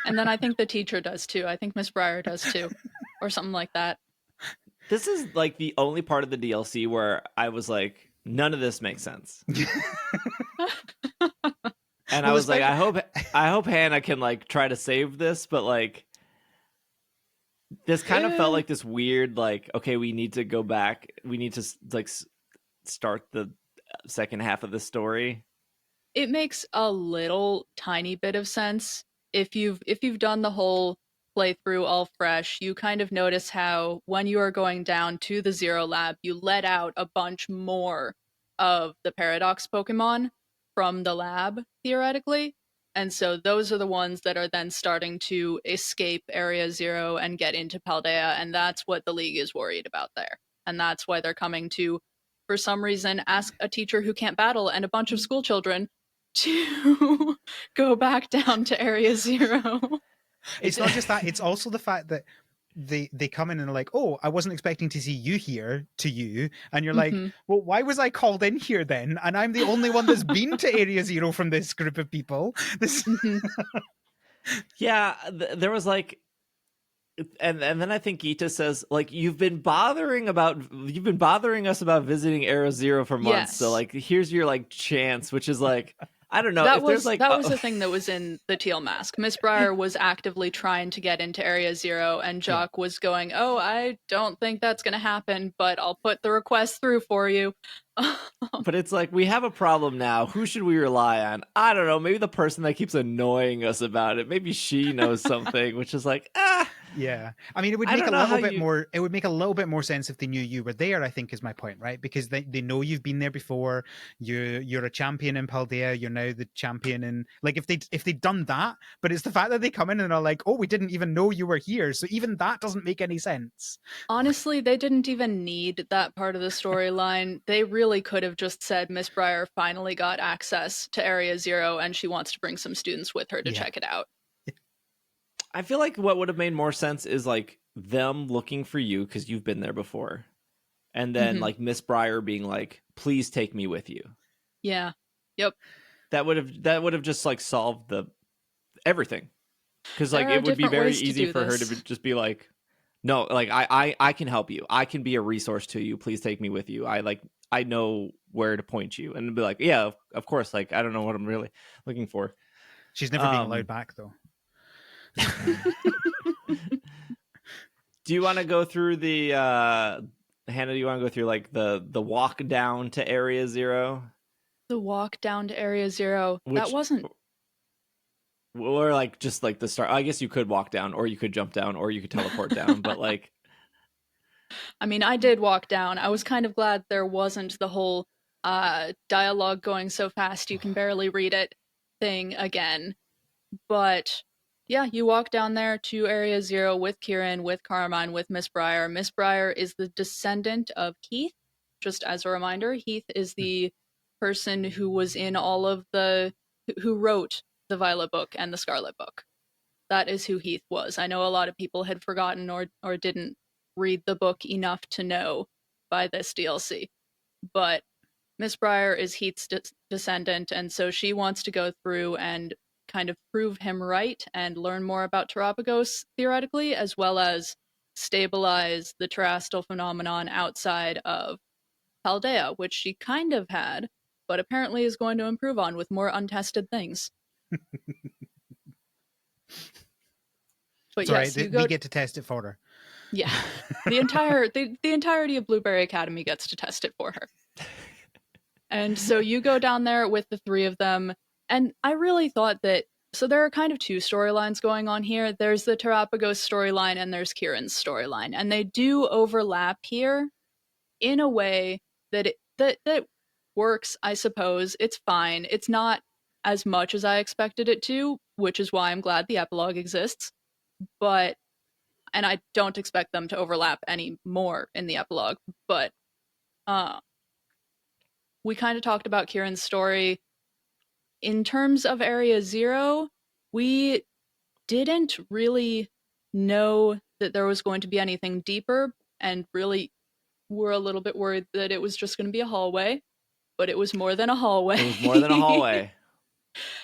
and then I think the teacher does too. I think Miss Breyer does too, or something like that. This is like the only part of the DLC where I was like, none of this makes sense. And I was like, I hope Hannah can like try to save this, but like this kind of felt like this weird, like, okay, we need to go back. We need to like start the second half of the story. It makes a little tiny bit of sense. If you've done the whole playthrough all fresh, you kind of notice how when you are going down to the Zero Lab, you let out a bunch more of the Paradox Pokemon from the lab, theoretically. And so those are the ones that are then starting to escape Area Zero and get into Paldea, and that's what the League is worried about there. And that's why they're coming to, for some reason, ask a teacher who can't battle and a bunch of school children to go back down to Area Zero. It's not just that, it's also the fact that they come in and are like, oh, I wasn't expecting to see you here, to you, and you're like, well, why was I called in here then? And I'm the only one that's been to Area Zero from this group of people. Yeah, there was like, and then I think Geeta says like, you've been bothering us about visiting Area Zero for months, yes. So like here's your like chance, which is like, I don't know. That was the thing that was in the Teal Mask. Miss Breyer was actively trying to get into Area Zero, and Jock was going, oh, I don't think that's going to happen, but I'll put the request through for you. But it's like, we have a problem now. Who should we rely on? I don't know. Maybe the person that keeps annoying us about it. Maybe she knows something, which is like, Yeah, I mean, it would make a little bit more. It would make a little bit more sense if they knew you were there, I think, is my point, right? Because they know you've been there before. You're a champion in Paldea. You're now the champion in, like, if they'd done that. But it's the fact that they come in and are like, oh, we didn't even know you were here. So even that doesn't make any sense. Honestly, they didn't even need that part of the storyline. They really could have just said Miss Breyer finally got access to Area Zero, and she wants to bring some students with her to check it out. I feel like what would have made more sense is like them looking for you because you've been there before. And then like Miss Breyer being like, please take me with you. Yeah. Yep. That would have just like solved the everything. Because like it would be very easy for her to just be like, no, like I can help you. I can be a resource to you. Please take me with you. I know where to point you. And be like, yeah, of course. Like, I don't know what I'm really looking for. She's never been allowed back though. Do you want to go through the Hannah, do you want to go through like the walk down to Area Zero? The walk down to Area Zero. That wasn't, or like just like the start. I guess you could walk down, or you could jump down, or you could teleport down, but like, I mean, I did walk down. I was kind of glad there wasn't the whole dialogue going so fast you can barely read it thing again. But Yeah, you walk down there to Area Zero with Kieran, with Carmine, with Miss Briar. Miss Briar is the descendant of Heath. Just as a reminder, Heath is the person who was in all of who wrote the Violet book and the Scarlet book. That is who Heath was. I know a lot of people had forgotten or didn't read the book enough to know by this DLC. But Miss Briar is Heath's descendant, and so she wants to go through and kind of prove him right and learn more about Terapagos theoretically, as well as stabilize the terrestrial phenomenon outside of Paldea, which she kind of had, but apparently is going to improve on with more untested things. But Sorry, yes, we get to test it for her. Yeah, the entirety of Blueberry Academy gets to test it for her. And so you go down there with the three of them, and I really thought that. So there are kind of two storylines going on here. There's the Terapagos storyline and there's Kieran's storyline, and they do overlap here in a way that works. I suppose it's fine. It's not as much as I expected it to, which is why I'm glad the epilogue exists. But and I don't expect them to overlap any more in the epilogue. But we kind of talked about Kieran's story. In terms of Area Zero, we didn't really know that there was going to be anything deeper, and really were a little bit worried that it was just going to be a hallway, but it was more than a hallway. It was more than a hallway.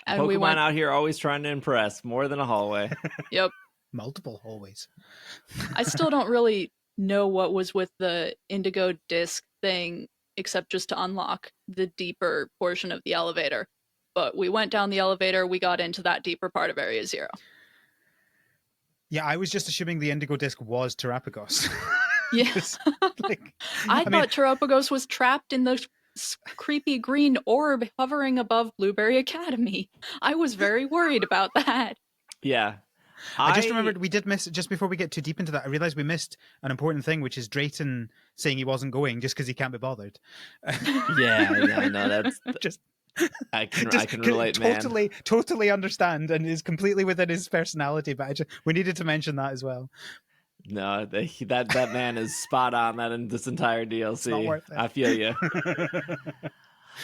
And Pokemon we went out here always trying to impress. More than a hallway. Yep. Multiple hallways. I still don't really know what was with the Indigo Disk thing, except just to unlock the deeper portion of the elevator. But we went down the elevator, we got into that deeper part of Area Zero. Yeah, I was just assuming the Indigo Disk was Terapagos. Yeah. I thought Terapagos was trapped in the creepy green orb hovering above Blueberry Academy. I was very worried about that. Yeah. I just remembered we did miss, just before we get too deep into that, I realized we missed an important thing, which is Drayton saying he wasn't going just because he can't be bothered. Yeah, no, that's just... I can relate, man. Totally understand, and is completely within his personality. But we needed to mention that as well. No, that man is spot on that in this entire DLC. It's not worth it. I feel you.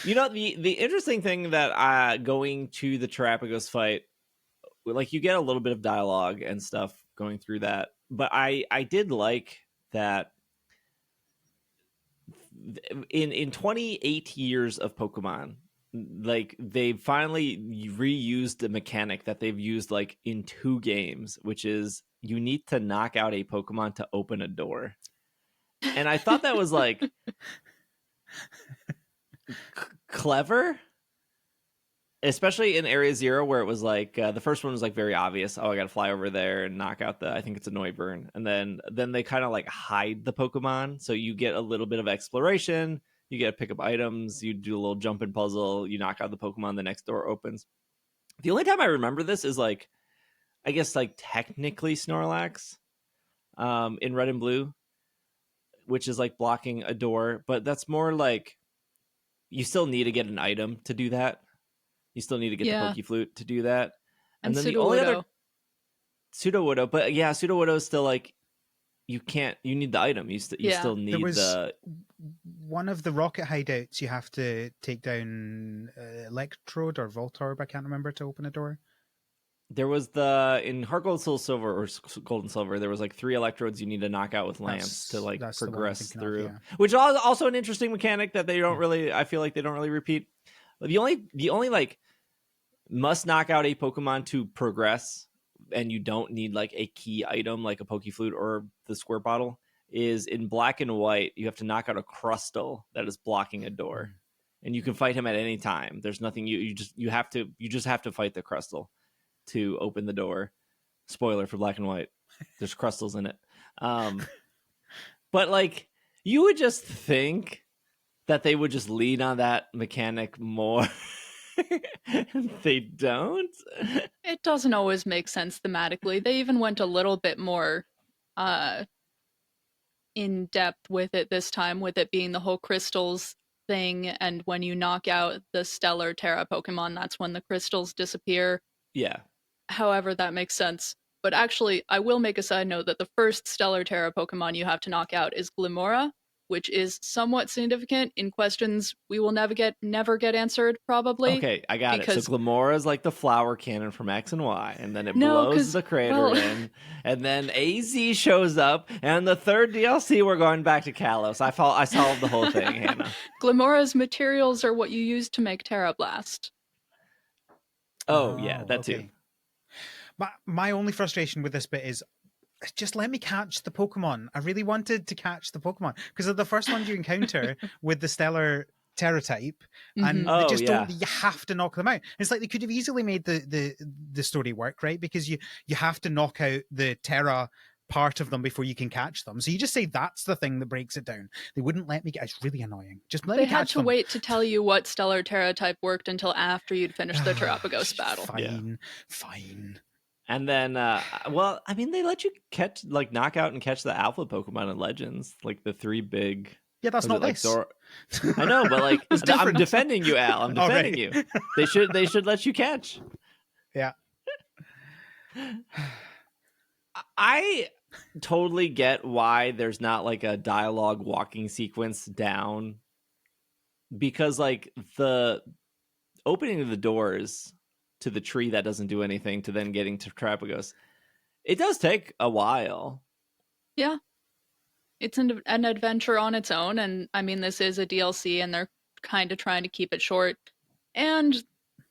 You know, the interesting thing that going to the Terapagos fight, like you get a little bit of dialogue and stuff going through that, but I did like that. In 28 years of Pokemon, like they finally reused the mechanic that they've used like in 2 games, which is you need to knock out a Pokemon to open a door. And I thought that was like clever, especially in Area Zero, where it was like the first one was like very obvious. Oh, I got to fly over there and knock out I think it's a Noivern. And then they kind of like hide the Pokemon. So you get a little bit of exploration. You get to pick up items. You do a little jumping puzzle. You knock out the Pokemon. The next door opens. The only time I remember this is like, I guess like technically Snorlax in Red and Blue, which is like blocking a door. But that's more like you still need to get an item to do that. You still need to get the Pokeflute to do that. And then the only other Sudowoodo, but yeah, Sudowoodo is still like you need the item. You still need one of the rocket hideouts. You have to take down Electrode or Voltorb. I can't remember, to open a door. There was in Heart Gold, Soul Silver, or Gold and Silver. There was like 3 Electrodes you need to knock out with lamps to like progress through, which is also an interesting mechanic that they don't really. I feel like they don't really repeat. But the only like must knock out a Pokemon to progress, and you don't need like a key item like a Pokeflute or the Squirt Bottle, is in Black and White. You have to knock out a Crustle that is blocking a door, and you can fight him at any time. There's nothing you just have to fight the Crustle to open the door. Spoiler for Black and White, there's Crustles in it. But like you would just think that they would just lean on that mechanic more. They don't. It doesn't always make sense thematically. They even went a little bit more in depth with it this time, with it being the whole crystals thing, and when you knock out the Stellar Terra Pokemon, that's when the crystals disappear. Yeah. however that makes sense. But actually, I will make a side note that the first Stellar Terra Pokemon you have to knock out is Glimora, which is somewhat significant in questions we will never get answered, probably. Okay, I got it. Because So Glamora is like the flower cannon from X and Y, and then it No, blows 'cause, the crater well- in, and then AZ shows up, and the third DLC we're going back to Kalos. I solved the whole thing, Hannah. Glimora's materials are what you use to make Terra Blast. Oh yeah, that too. okay. My only frustration with this bit is just let me catch the Pokemon. I really wanted to catch the Pokemon because they're the first ones you encounter with the Stellar Terra type, and Mhm. they Oh, just yeah. don't. You have to knock them out. It's like they could have easily made the story work, right? Because you have to knock out the Terra part of them before you can catch them. So you just say that's the thing that breaks it down. They wouldn't let me get. It's really annoying. Just let They me had catch to them. wait to tell you what Stellar Terra type worked until after you'd finished the Terrapagos battle. Fine. And then, well, I mean, they let you knock out and catch the alpha Pokemon in Legends, like the three big. Yeah, that's was not it, like, this. Zor- I know, but like, It's I'm different. defending you, Al. I'm All defending right. you. They should let you catch. Yeah. I totally get why there's not like a dialogue walking sequence down, because like the opening of the doors to the tree that doesn't do anything to then getting to Terrapagos, it does take a while. Yeah. It's an adventure on its own, and I mean, this is a DLC, and they're kind of trying to keep it short. And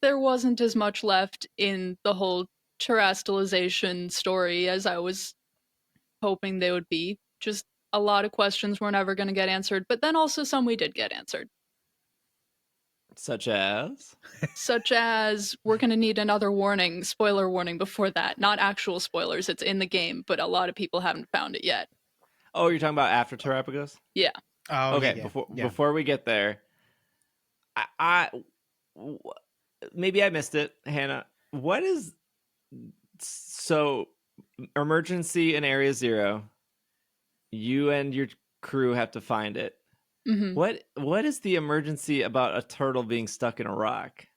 there wasn't as much left in the whole terastallization story as I was hoping they would be. Just a lot of questions were never going to get answered, but then also some we did get answered. Such as? Such as, we're going to need another warning, spoiler warning before that. Not actual spoilers, it's in the game, but a lot of people haven't found it yet. Oh, you're talking about after Terrapagos? Yeah. Oh, Okay, yeah. before we get there, I maybe I missed it, Hannah. What is so emergency in Area 0? You and your crew have to find it. Mm-hmm. What is the emergency about a turtle being stuck in a rock?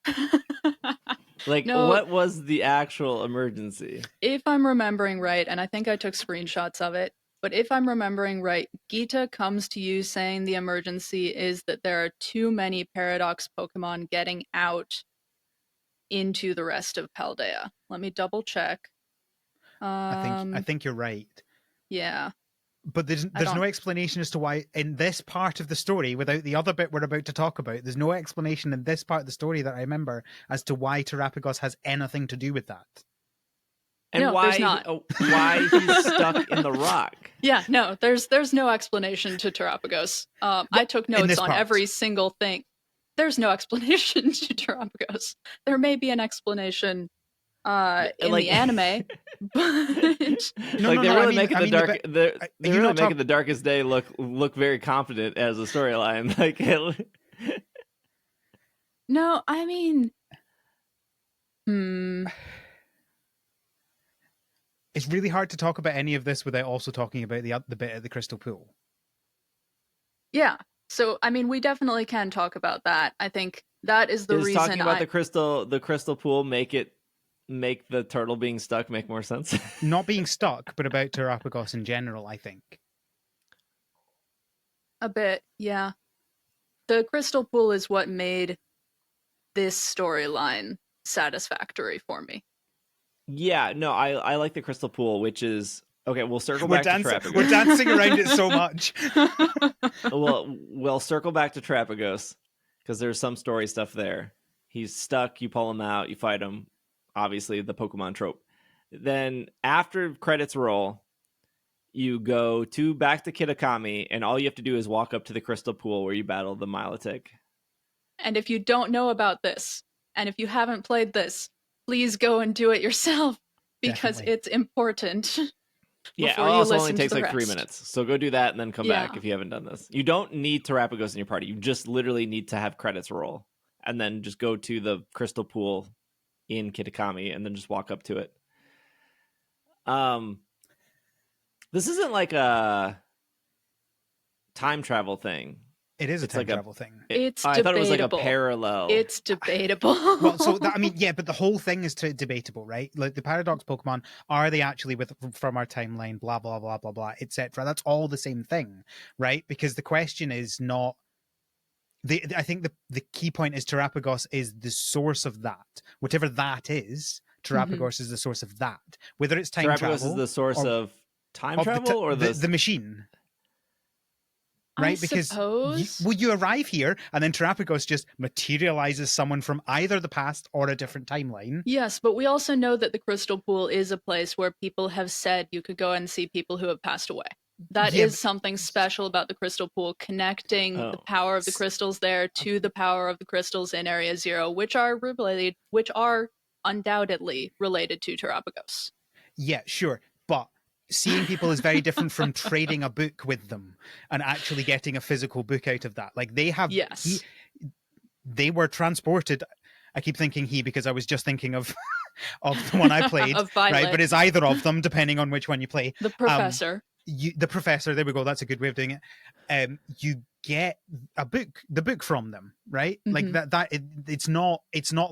Like, No. what was the actual emergency? If I'm remembering right, and I think I took screenshots of it, but if I'm remembering right, Gita comes to you saying the emergency is that there are too many Paradox Pokemon getting out into the rest of Paldea. Let me double check. I think you're right. Yeah. But there's no explanation as to why in this part of the story, without the other bit we're about to talk about, there's no explanation in this part of the story that I remember as to why Terrapagos has anything to do with that. And No, there's not. Why he's stuck in the rock? Yeah, no, there's no explanation to Terrapagos. I took notes on every single thing. There's no explanation to Terrapagos. There may be an explanation in the anime, but they're really making the Darkest Day look very confident as a storyline. Like, no, I mean, It's really hard to talk about any of this without also talking about the bit at the Crystal Pool. Yeah. So, I mean, we definitely can talk about that. I think that is the reason. Talking about the crystal pool make the turtle being stuck make more sense? Not being stuck, but about Terrapagos in general, I think. A bit, yeah. The crystal pool is what made this storyline satisfactory for me. Yeah, no, I like the crystal pool, which is okay. We'll circle back to Terrapagos. We're dancing around it so much. We'll circle back to Terrapagos because there's some story stuff there. He's stuck. You pull him out. You fight him. Obviously, the Pokemon trope. Then after credits roll, you go back to Kitakami, and all you have to do is walk up to the crystal pool where you battle the Milotic. And if you don't know about this, and if you haven't played this, please go and do it yourself because Definitely. It's important. Yeah, it also only takes like 3 minutes. So go do that and then come back if you haven't done this. You don't need Terrapagos in your party. You just literally need to have credits roll. And then just go to the crystal pool in Kitakami and then just walk up to it. This isn't like a time travel thing. It is a It's time like a- travel thing. It's I thought it was like a debatable. parallel. It's debatable. Well, so that, I mean, yeah, but the whole thing is debatable, right? Like the paradox Pokemon, are they actually from our timeline? Blah blah blah blah blah, etc. That's all the same thing, right? Because the question is not. I think the key point is Terapagos is the source of that. Whatever that is, Terapagos is the source of that. Whether it's time Terapagos travel is the source or of time of travel or the machine. I Right, because suppose. you arrive here and then Terapagos just materializes someone from either the past or a different timeline. Yes, but we also know that the Crystal Pool is a place where people have said you could go and see people who have passed away. That Yeah, is something special about the Crystal Pool, connecting the power of the crystals there to the power of the crystals in Area Zero, which are undoubtedly related to Terapagos. Yeah, sure. But seeing people is very different from trading a book with them and actually getting a physical book out of that. Like Yes. They were transported. I keep thinking he because I was just thinking of the one I played, Of Violet. right? But it's either of them depending on which one you play. The professor. The professor, there we go, that's a good way of doing it. You get the book from them, right? Like it's not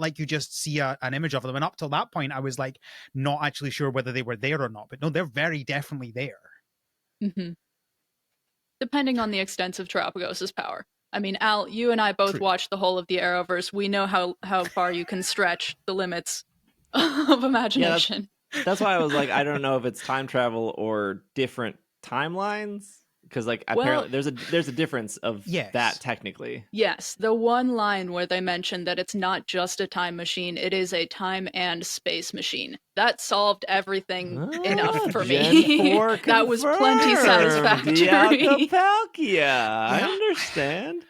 like you just see an image of them, and up till that point I was like not actually sure whether they were there or not, but no, they're very definitely there. Depending on the extent of Terapagos' power. I mean, Al, you and I both True. watched the whole of the Arrowverse. We know how far you can stretch the limits of imagination. That's why I was like, I don't know if it's time travel or different timelines, because like apparently there's a difference of that technically. Yes, the one line where they mentioned that it's not just a time machine, it is a time and space machine. That solved everything enough for me. That was plenty satisfactory. I understand.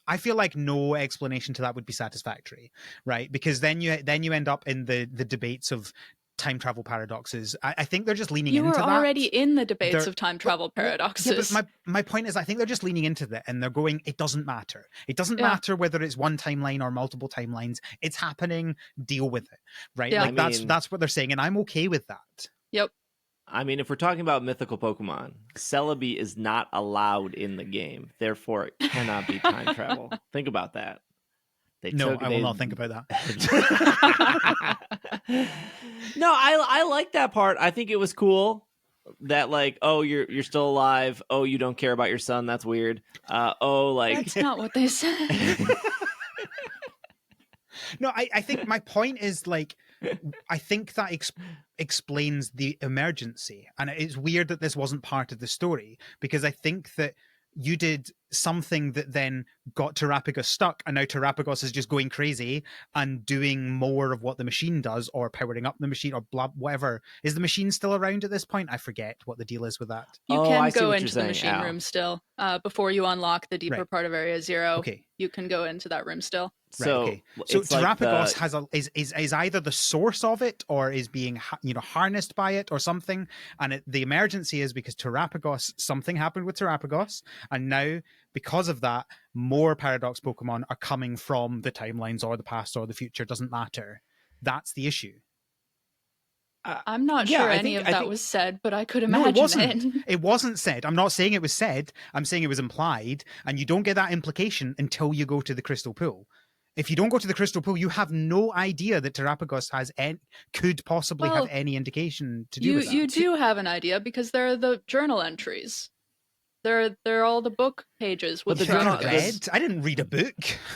I feel like no explanation to that would be satisfactory, right? Because then you end up in the debates of time travel paradoxes. I think they're just leaning into that. You were already in the debates of time travel paradoxes. Yeah, but my point is, I think they're just leaning into that, and they're going, it doesn't matter. It doesn't matter whether it's one timeline or multiple timelines. It's happening. Deal with it, right? Yeah. Like that's what they're saying, and I'm okay with that. Yep. I mean, if we're talking about mythical Pokemon, Celebi is not allowed in the game. Therefore, it cannot be time travel. Think about that. I will not think about that. No, I like that part. I think it was cool that like, oh, you're still alive. Oh, you don't care about your son. That's weird. That's not what they said. No, I think my point is like, I think that explains the emergency, and it's weird that this wasn't part of the story, because I think that you did something that then got Terapagos stuck, and now Terapagos is just going crazy and doing more of what the machine does, or powering up the machine, or blah, whatever. Is the machine still around at this point? I forget what the deal is with that. You can go into the machine room still. Before you unlock the deeper part of Area Zero, okay. You can go into that room still. So, right, okay. So Terapagos is either the source of it, or is being harnessed by it or something. And the emergency is because something happened with Terapagos, and now because of that, more Paradox Pokemon are coming from the timelines or the past or the future. Doesn't matter. That's the issue. I'm not sure any of that was said, but I could imagine it wasn't. it. It wasn't said. I'm not saying it was said. I'm saying it was implied, and you don't get that implication until you go to the Crystal Pool. If you don't go to the Crystal Pool, you have no idea that Terapagos could possibly have any indication to do with that. You do have an idea, because there are the journal entries. There are all the book pages with the journal. I didn't read a book.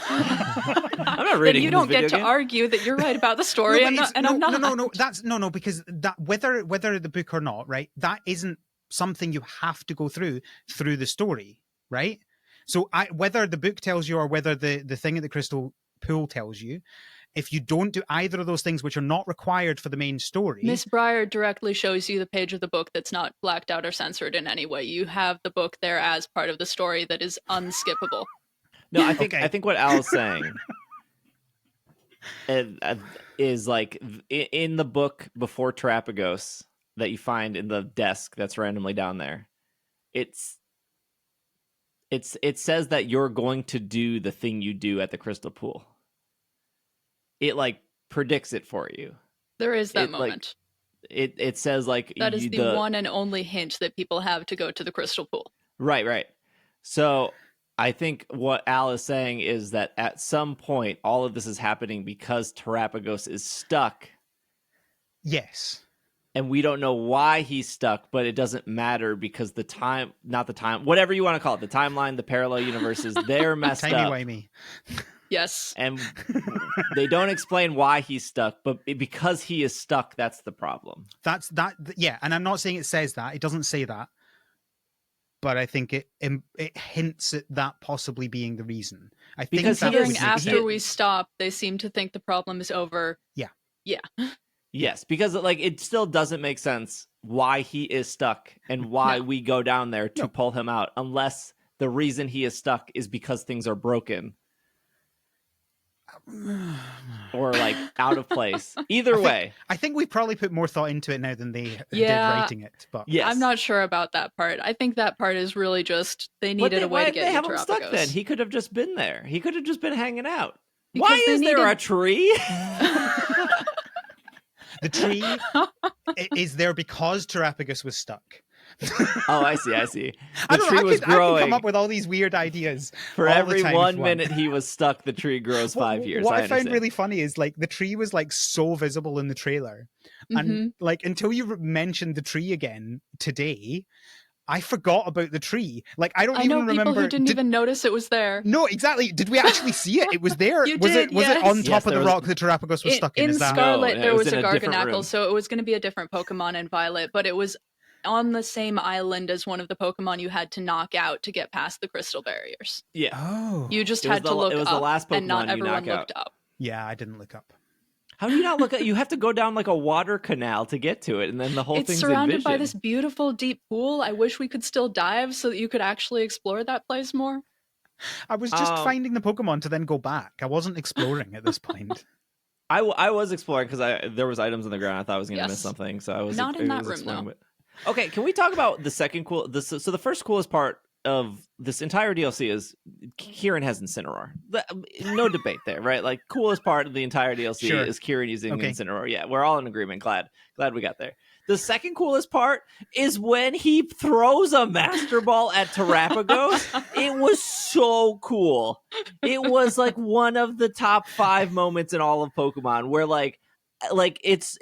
I'm not reading. Then you don't get to argue that you're right about the story, I'm not. No. That's no, because that whether the book or not, right? That isn't something you have to go through the story, right? So whether the book tells you or whether the thing at the Crystal Pool tells you, if you don't do either of those things, which are not required for the main story, Miss Breyer directly shows you the page of the book that's not blacked out or censored in any way. You have the book there as part of the story that is unskippable. No, I think what Al is saying is like in the book before Terapagos that you find in the desk that's randomly down there. It says that you're going to do the thing you do at the Crystal Pool. It like predicts it for you. There is that moment. Like, it says like that is the one and only hint that people have to go to the Crystal Pool. Right. So I think what Al is saying is that at some point, all of this is happening because Terapagos is stuck. Yes. And we don't know why he's stuck, but it doesn't matter because whatever you want to call it, the timeline, the parallel universes, they're messed up. Timey-wimey. Yes. And they don't explain why he's stuck, but because he is stuck, that's the problem. Yeah, and I'm not saying it says that. It doesn't say that. But I think it hints at that possibly being the reason. I think Because that considering after we stop, they seem to think the problem is over. Yeah. Yeah. Yes, because like it still doesn't make sense why he is stuck and why we go down there to pull him out, unless the reason he is stuck is because things are broken or like out of place. Either way, I think we probably put more thought into it now than they did writing it. But yes. I'm not sure about that part. I think that part is really just they needed a way to get they you have to him stuck. Then he could have just been there. He could have just been hanging out. Because why is there a tree? The tree is there because Terapagos was stuck. Oh, I see. I The tree was growing. I can come up with all these weird ideas. For every 1 minute he was stuck, the tree grows 5 years. What I found really funny is like the tree was like so visible in the trailer. And like until you mentioned the tree again today, I forgot about the tree. Like I don't even remember. People who didn't even notice it was there. No, exactly. Did we actually see it? It was there. You was did, was it on top Yes, of the was... rock that Terapagos was stuck in? In Scarlet, there was a Garganackle, room. so it was going to be a different Pokemon in Violet, but it was on the same island as one of the Pokemon you had to knock out to get past the crystal barriers. Yeah. Oh. You just had to look up, the last Pokemon and not everyone looked up. Yeah, I didn't look up. How do you not look at? You have to go down like a water canal to get to it, and then the whole thing's surrounded envisioned. by this beautiful deep pool. I wish we could still dive so that you could actually explore that place more. I was just finding the Pokemon to then go back. I wasn't exploring at this point. I was exploring because there was items on the ground. I thought I was going to miss something, so I was not in that room though. But... Okay, can we talk about the second cool? So the first coolest part of this entire DLC is Kieran has Incineroar. No debate there, right? Like coolest part of the entire DLC is Kieran using Incineroar. Yeah, we're all in agreement. Glad we got there. The second coolest part is when he throws a Master Ball at Terapagos. It was so cool. It was like one of the top 5 moments in all of Pokemon where like it's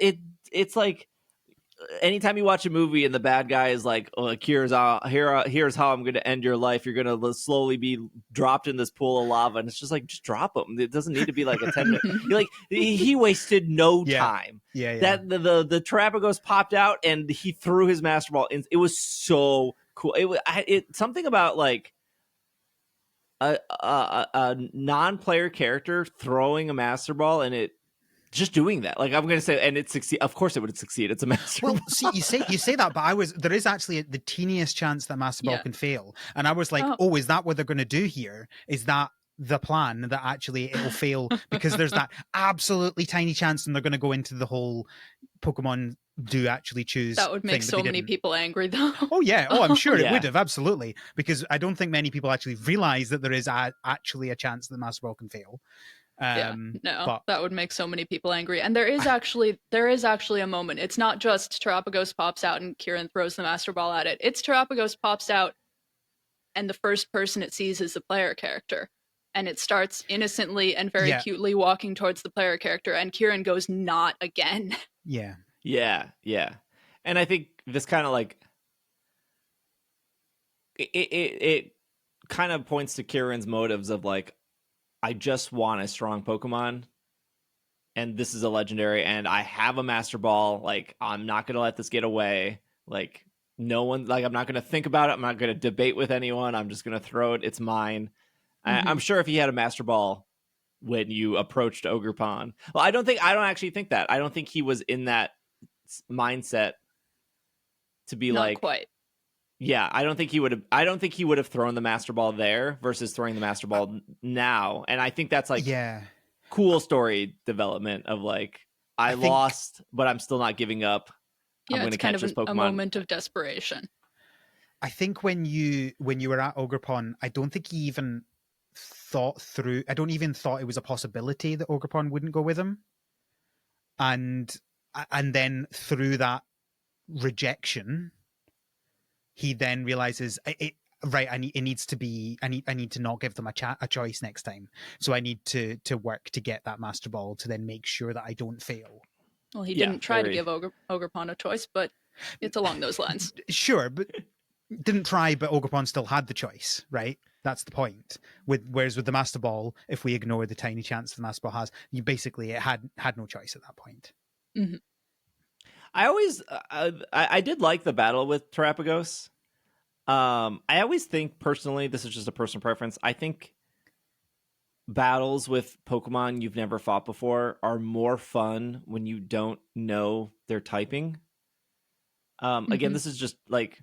like anytime you watch a movie and the bad guy is like, oh, here's how I'm going to end your life. You're going to slowly be dropped in this pool of lava. And it's just like, just drop him. It doesn't need to be like a 10 minute. He wasted no time. Yeah. That the Terapagos popped out and he threw his Master Ball in. It was so cool. It something about like a non-player character throwing a Master Ball and it just doing that, like I'm gonna say, and it succeed. Of course, it would succeed. It's a Master Ball. See, you say that, but there is actually the teeniest chance that Master Ball can fail, and I was like, oh, is that what they're gonna do here? Is that the plan that actually it will fail because there's that absolutely tiny chance, and they're gonna go into the whole Pokemon do actually choose. That would make so many people angry, though. Oh yeah, I'm sure it would have absolutely, because I don't think many people actually realize that there is actually a chance that Master Ball can fail. That would make so many people angry. And there is actually a moment. It's not just Terapagos pops out and Kieran throws the Master Ball at it. It's Terapagos pops out and the first person it sees is the player character. And it starts innocently and very cutely walking towards the player character, and Kieran goes, not again. Yeah. And I think this kind of like it kind of points to Kieran's motives of like, I just want a strong Pokemon, and this is a legendary, and I have a Master Ball. Like, I'm not going to let this get away. Like, no one, like, I'm not going to think about it. I'm not going to debate with anyone. I'm just going to throw it. It's mine. I'm sure if he had a Master Ball when you approached Ogerpon, well, I don't actually think that. I don't think he was in that mindset to be not quite. Yeah, I don't think he would have thrown the Master Ball there versus throwing the Master Ball now. And I think that's like cool story development of like, I lost, but I'm still not giving up. Yeah, I'm going to catch this Pokemon. A moment of desperation. I think when you were at Ogerpon, I don't think he even thought through. I don't even thought it was a possibility that Ogerpon wouldn't go with him. And then through that rejection, he then realizes right, it needs to be, I need to not give them a choice next time. So I need to work to get that Master Ball to then make sure that I don't fail. Well, he Yeah, didn't try to very- give Ogerpon a choice, but it's along those lines. Sure, but didn't try, but Ogerpon still had the choice, right? That's the point. Whereas with the Master Ball, if we ignore the tiny chance the Master Ball has, you basically it had no choice at that point. Mm-hmm. I always, I did like the battle with Terapagos. I always think personally, this is just a personal preference. I think battles with Pokemon you've never fought before are more fun when you don't know their typing. Again, this is just like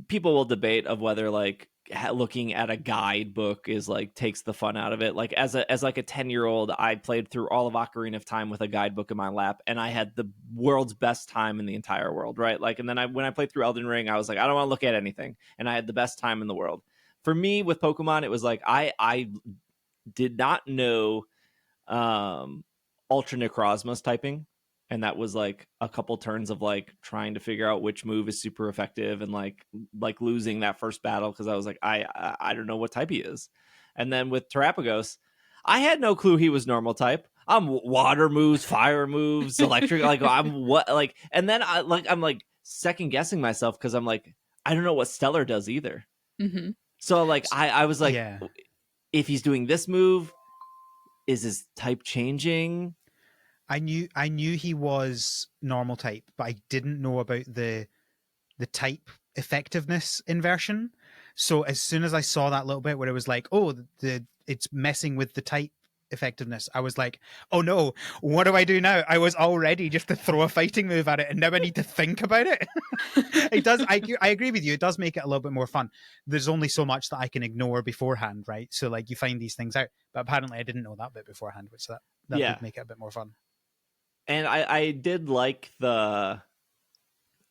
people will debate of whether like looking at a guidebook is like takes the fun out of it. Like as like a 10-year-old, I played through all of Ocarina of Time with a guidebook in my lap, and I had the world's best time in the entire world, right? Like, and then when I played through Elden Ring, I was like, I don't want to look at anything, and I had the best time in the world. For me with Pokemon, it was like I did not know Ultra Necrozma's typing, and that was like a couple turns of like trying to figure out which move is super effective, and like losing that first battle because I was like I don't know what type he is. And then with Terapagos, I had no clue he was normal type. I'm water moves, fire moves, electric, like I'm what, like, and then I'm like second guessing myself because I'm like I don't know what Stellar does either. Mm-hmm. So like I was like, yeah. if he's doing this move, is his type changing? I knew he was normal type, but I didn't know about the type effectiveness inversion. So as soon as I saw that little bit where it was like, oh, it's messing with the type effectiveness, I was like, oh no, what do I do now? I was all ready just to throw a fighting move at it, and now I need to think about it. It does. I agree with you. It does make it a little bit more fun. There's only so much that I can ignore beforehand, right? So like you find these things out, but apparently I didn't know that bit beforehand, which that Yeah. would make it a bit more fun. And I did like the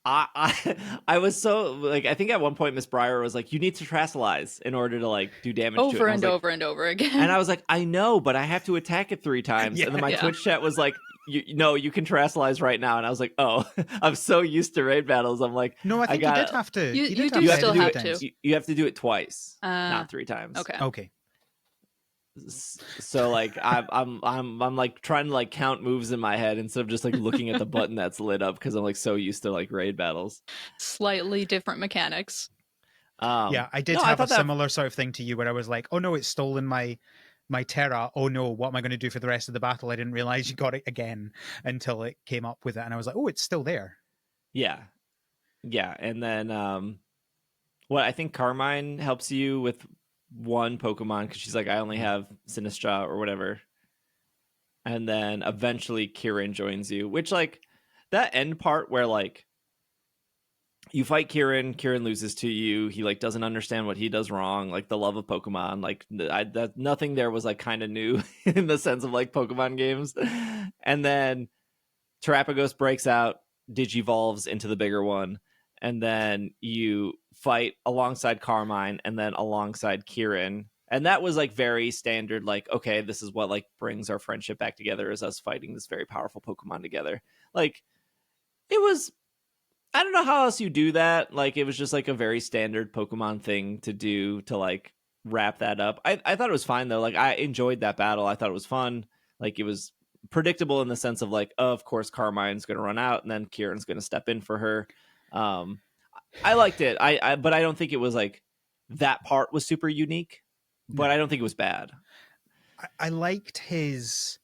I was so like, I think at one point Miss Breyer was like, you need to Terastallize in order to like do damage to it. Over and like, over and over again. And I was like, I know, but I have to attack it 3 times. Yeah. And then my Yeah. Twitch chat was like, you can Terastallize right now. And I was like, oh, I'm so used to raid battles. I'm like, No, I think you did have to. You did do you still have to have do it. to. You have to do it twice, Uh, not 3 times. Okay. Okay. So like I'm like trying to like count moves in my head instead of just like looking at the button that's lit up because I'm like so used to like raid battles. Slightly different mechanics. Yeah, I did have a similar sort of thing to you where I was like, oh no, it's stolen my Terra. Oh no, what am I going to do for the rest of the battle? I didn't realize you got it again until it came up with it, and I was like, oh, it's still there. Yeah. And then what I think Carmine helps you with one Pokemon because she's like, I only have Sinistra or whatever. And then eventually Kieran joins you, which like that end part where like you fight Kieran loses to you, he like doesn't understand what he does wrong, like the love of Pokemon, like that nothing there was like kind of new in the sense of like Pokemon games. And then Terapagos breaks out, digivolves into the bigger one, and then you fight alongside Carmine and then alongside Kieran. And that was like very standard, like, okay, this is what like brings our friendship back together, is us fighting this very powerful Pokemon together. Like, it was, I don't know how else you do that. Like, it was just like a very standard Pokemon thing to do to like wrap that up. I thought it was fine though. Like, I enjoyed that battle. I thought it was fun. Like, it was predictable in the sense of like, oh, of course Carmine's going to run out and then Kieran's going to step in for her. I liked it. But I don't think it was like that part was super unique, but I don't think it was bad. I liked his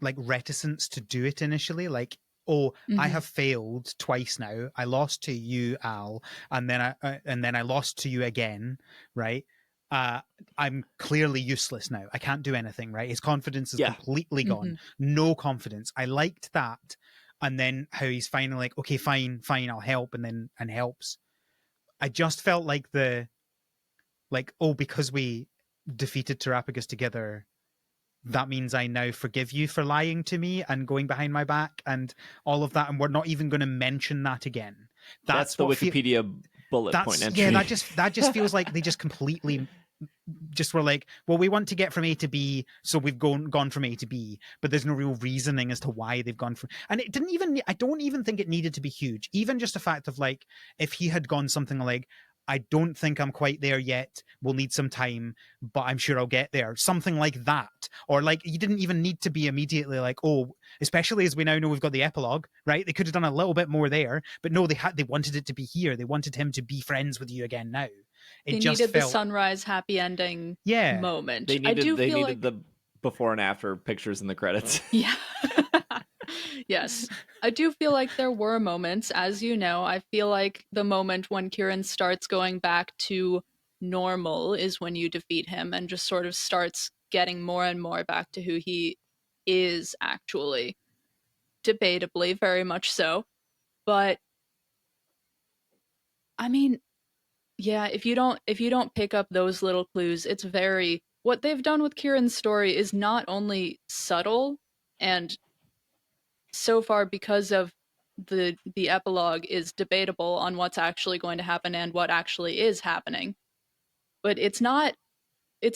like reticence to do it initially. Like, oh, I have failed twice now. I lost to you, Al, and then I lost to you again, right? I'm clearly useless now. I can't do anything, right? His confidence is completely gone. No confidence. I liked that. And then how he's finally like, okay, fine, I'll help, and helps. I just felt like because we defeated Terapagos together, that means I now forgive you for lying to me and going behind my back and all of that, and we're not even going to mention that again. That's the Wikipedia bullet point entry. Yeah, that just feels like they just completely just were like, well, we want to get from A to B, so we've gone from A to B, but there's no real reasoning as to why they've gone from. And it didn't even. I don't even think it needed to be huge. Even just a fact of like, if he had gone something like, I don't think I'm quite there yet. We'll need some time, but I'm sure I'll get there. Something like that. Or like, you didn't even need to be immediately like, oh, especially as we now know we've got the epilogue, right? They could have done a little bit more there, but no, they wanted it to be here. They wanted him to be friends with you again now. It They just needed the felt, sunrise happy ending yeah. moment. They I do feel needed like the before and after pictures in the credits. yeah. Yes. I do feel like there were moments, as you know. I feel like the moment when Kieran starts going back to normal is when you defeat him and just sort of starts getting more and more back to who he is actually. Debatably, very much so. But I mean, yeah, if you don't pick up those little clues, it's very what they've done with Kieran's story is not only subtle and so far because of the epilogue is debatable on what's actually going to happen and what actually is happening. But it's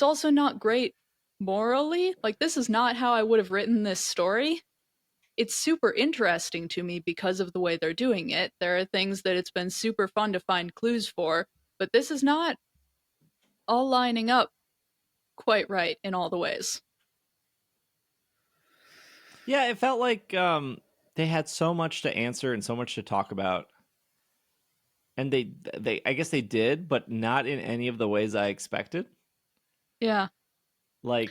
also not great morally. Like this is not how I would have written this story. It's super interesting to me because of the way they're doing it. There are things that it's been super fun to find clues for, but this is not all lining up quite right in all the ways. Yeah, it felt like they had so much to answer and so much to talk about. And they I guess they did, but not in any of the ways I expected. Yeah. Like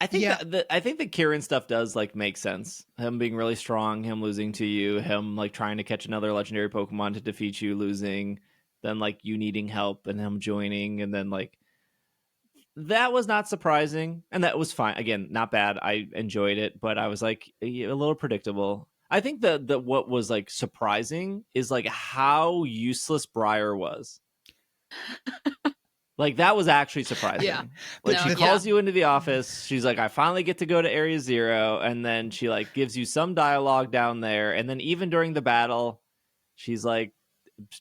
I think I think the Kieran stuff does like make sense. Him being really strong, him losing to you, him like trying to catch another legendary Pokemon to defeat you, losing, then like you needing help and him joining, and then like that was not surprising, and that was fine. Again, not bad. I enjoyed it, but I was like a little predictable. I think the what was like surprising is like how useless Briar was. Like that was actually surprising. Yeah. Like No, she calls you into the office. She's like, I finally get to go to Area Zero, and then she like gives you some dialogue down there, and then even during the battle, she's like,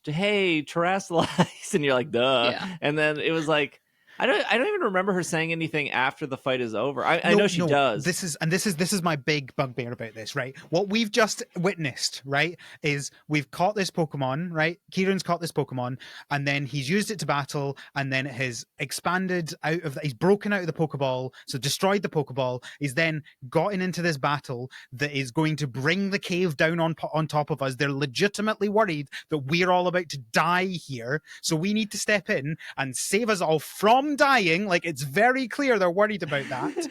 "Hey, Terrasilize," and you're like, "Duh." Yeah. And then it was like, I don't even remember her saying anything after the fight is over. I know she does. This is my big bugbear about this, right? What we've just witnessed, right, is we've caught this Pokemon, right? Kieran's caught this Pokemon, and then he's used it to battle, and then it has expanded out of. He's broken out of the Pokeball, so destroyed the Pokeball. He's then gotten into this battle that is going to bring the cave down on top of us. They're legitimately worried that we're all about to die here, so we need to step in and save us all from dying. Like it's very clear they're worried about that.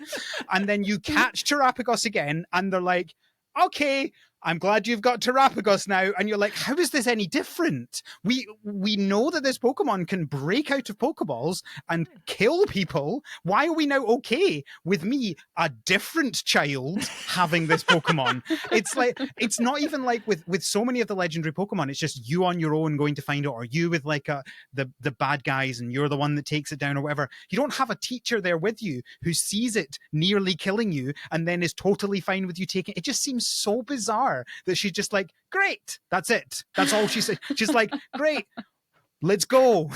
And then you catch Terrapagos again, and they're like, okay, I'm glad you've got Terrapagos now. And you're like, how is this any different? We know that this Pokemon can break out of Pokeballs and kill people. Why are we now okay with me, a different child, having this Pokemon? It's like, it's not even like with so many of the legendary Pokemon, it's just you on your own going to find it, or you with like the bad guys and you're the one that takes it down or whatever. You don't have a teacher there with you who sees it nearly killing you and then is totally fine with you taking it. It just seems so bizarre that she's just like, great, that's it. That's all she said. She's like, great, let's go.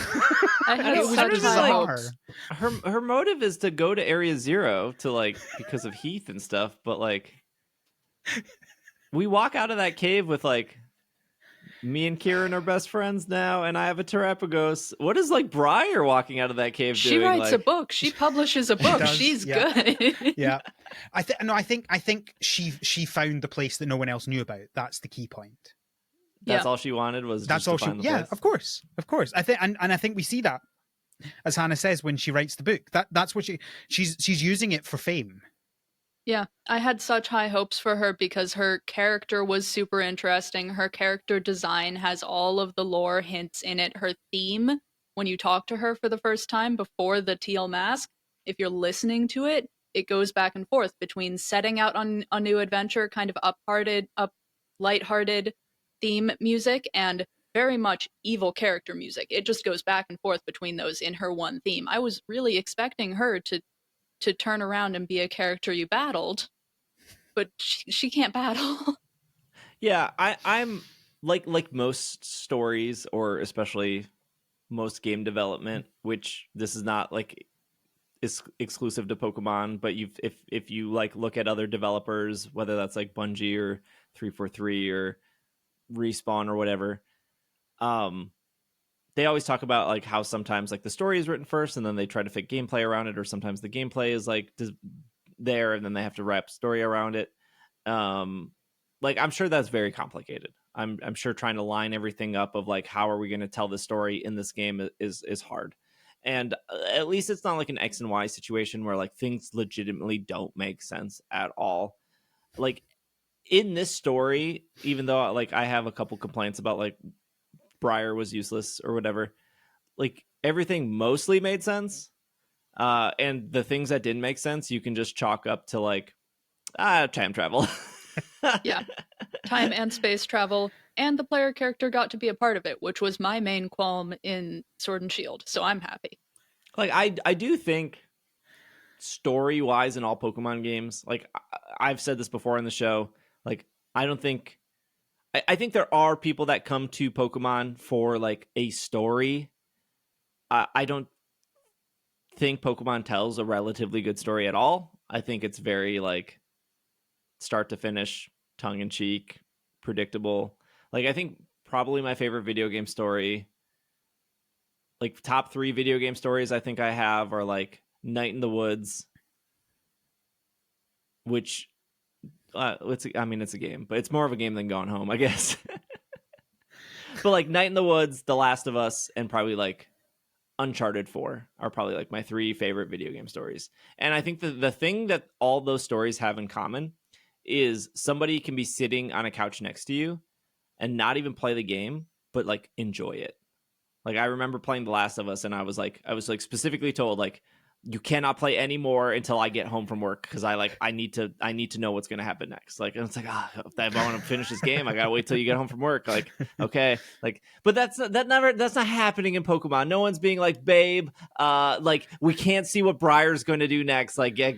I had It was such bizarre. high hopes. Her motive is to go to Area Zero to like because of Heath and stuff, but like we walk out of that cave with like me and Kieran are best friends now, and I have a Terrapagos. What is like Briar walking out of that cave She doing? writes like... a book. She publishes a book. does, She's yeah. good. Yeah, I think she found the place that no one else knew about. That's the key point. That's all she wanted was That's just all to she. find the Yeah, place. of course. I think, and I think we see that, as Hannah says when she writes the book. That's what she's using it for fame. Yeah, I had such high hopes for her because her character was super interesting. Her character design has all of the lore hints in it. Her theme, when you talk to her for the first time before the Teal Mask, if you're listening to it, it goes back and forth between setting out on a new adventure, kind of lighthearted theme music, and very much evil character music. It just goes back and forth between those in her one theme. I was really expecting her to turn around and be a character you battled, but she can't battle. Yeah, I'm like most stories, or especially most game development, which this is not like is exclusive to Pokemon, but if you like look at other developers, whether that's like Bungie or 343 or Respawn or whatever, they always talk about like how sometimes like the story is written first and then they try to fit gameplay around it, or sometimes the gameplay is like there and then they have to wrap story around it. Like I'm sure that's very complicated. I'm sure trying to line everything up of like how are we going to tell the story in this game is hard. And at least it's not like an X and Y situation where like things legitimately don't make sense at all. Like in this story, even though like I have a couple complaints about like Briar was useless or whatever, like everything mostly made sense. And the things that didn't make sense, you can just chalk up to like time travel. Yeah, time and space travel, and the player character got to be a part of it, which was my main qualm in Sword and Shield. So I'm happy. Like I do think story wise in all Pokemon games, like I've said this before on the show, like I don't think I think there are people that come to Pokemon for like a story. I don't think Pokemon tells a relatively good story at all. I think it's very like start to finish, tongue in cheek, predictable. Like I think probably my favorite video game story, like top 3 video game stories I think I have are like Night in the Woods, which it's a game, but it's more of a game than Going Home, I guess. But like Night in the Woods, The Last of Us, and probably like Uncharted 4 are probably like my 3 favorite video game stories. And I think the thing that all those stories have in common is somebody can be sitting on a couch next to you and not even play the game, but like enjoy it. Like I remember playing The Last of Us and I was like specifically told like you cannot play anymore until I get home from work because I need to know what's going to happen next. Like, and it's like, if I want to finish this game, I gotta wait till you get home from work. Like, okay, like, but that's not happening in Pokemon. No one's being like, babe, like we can't see what Briar's going to do next. Like, yeah,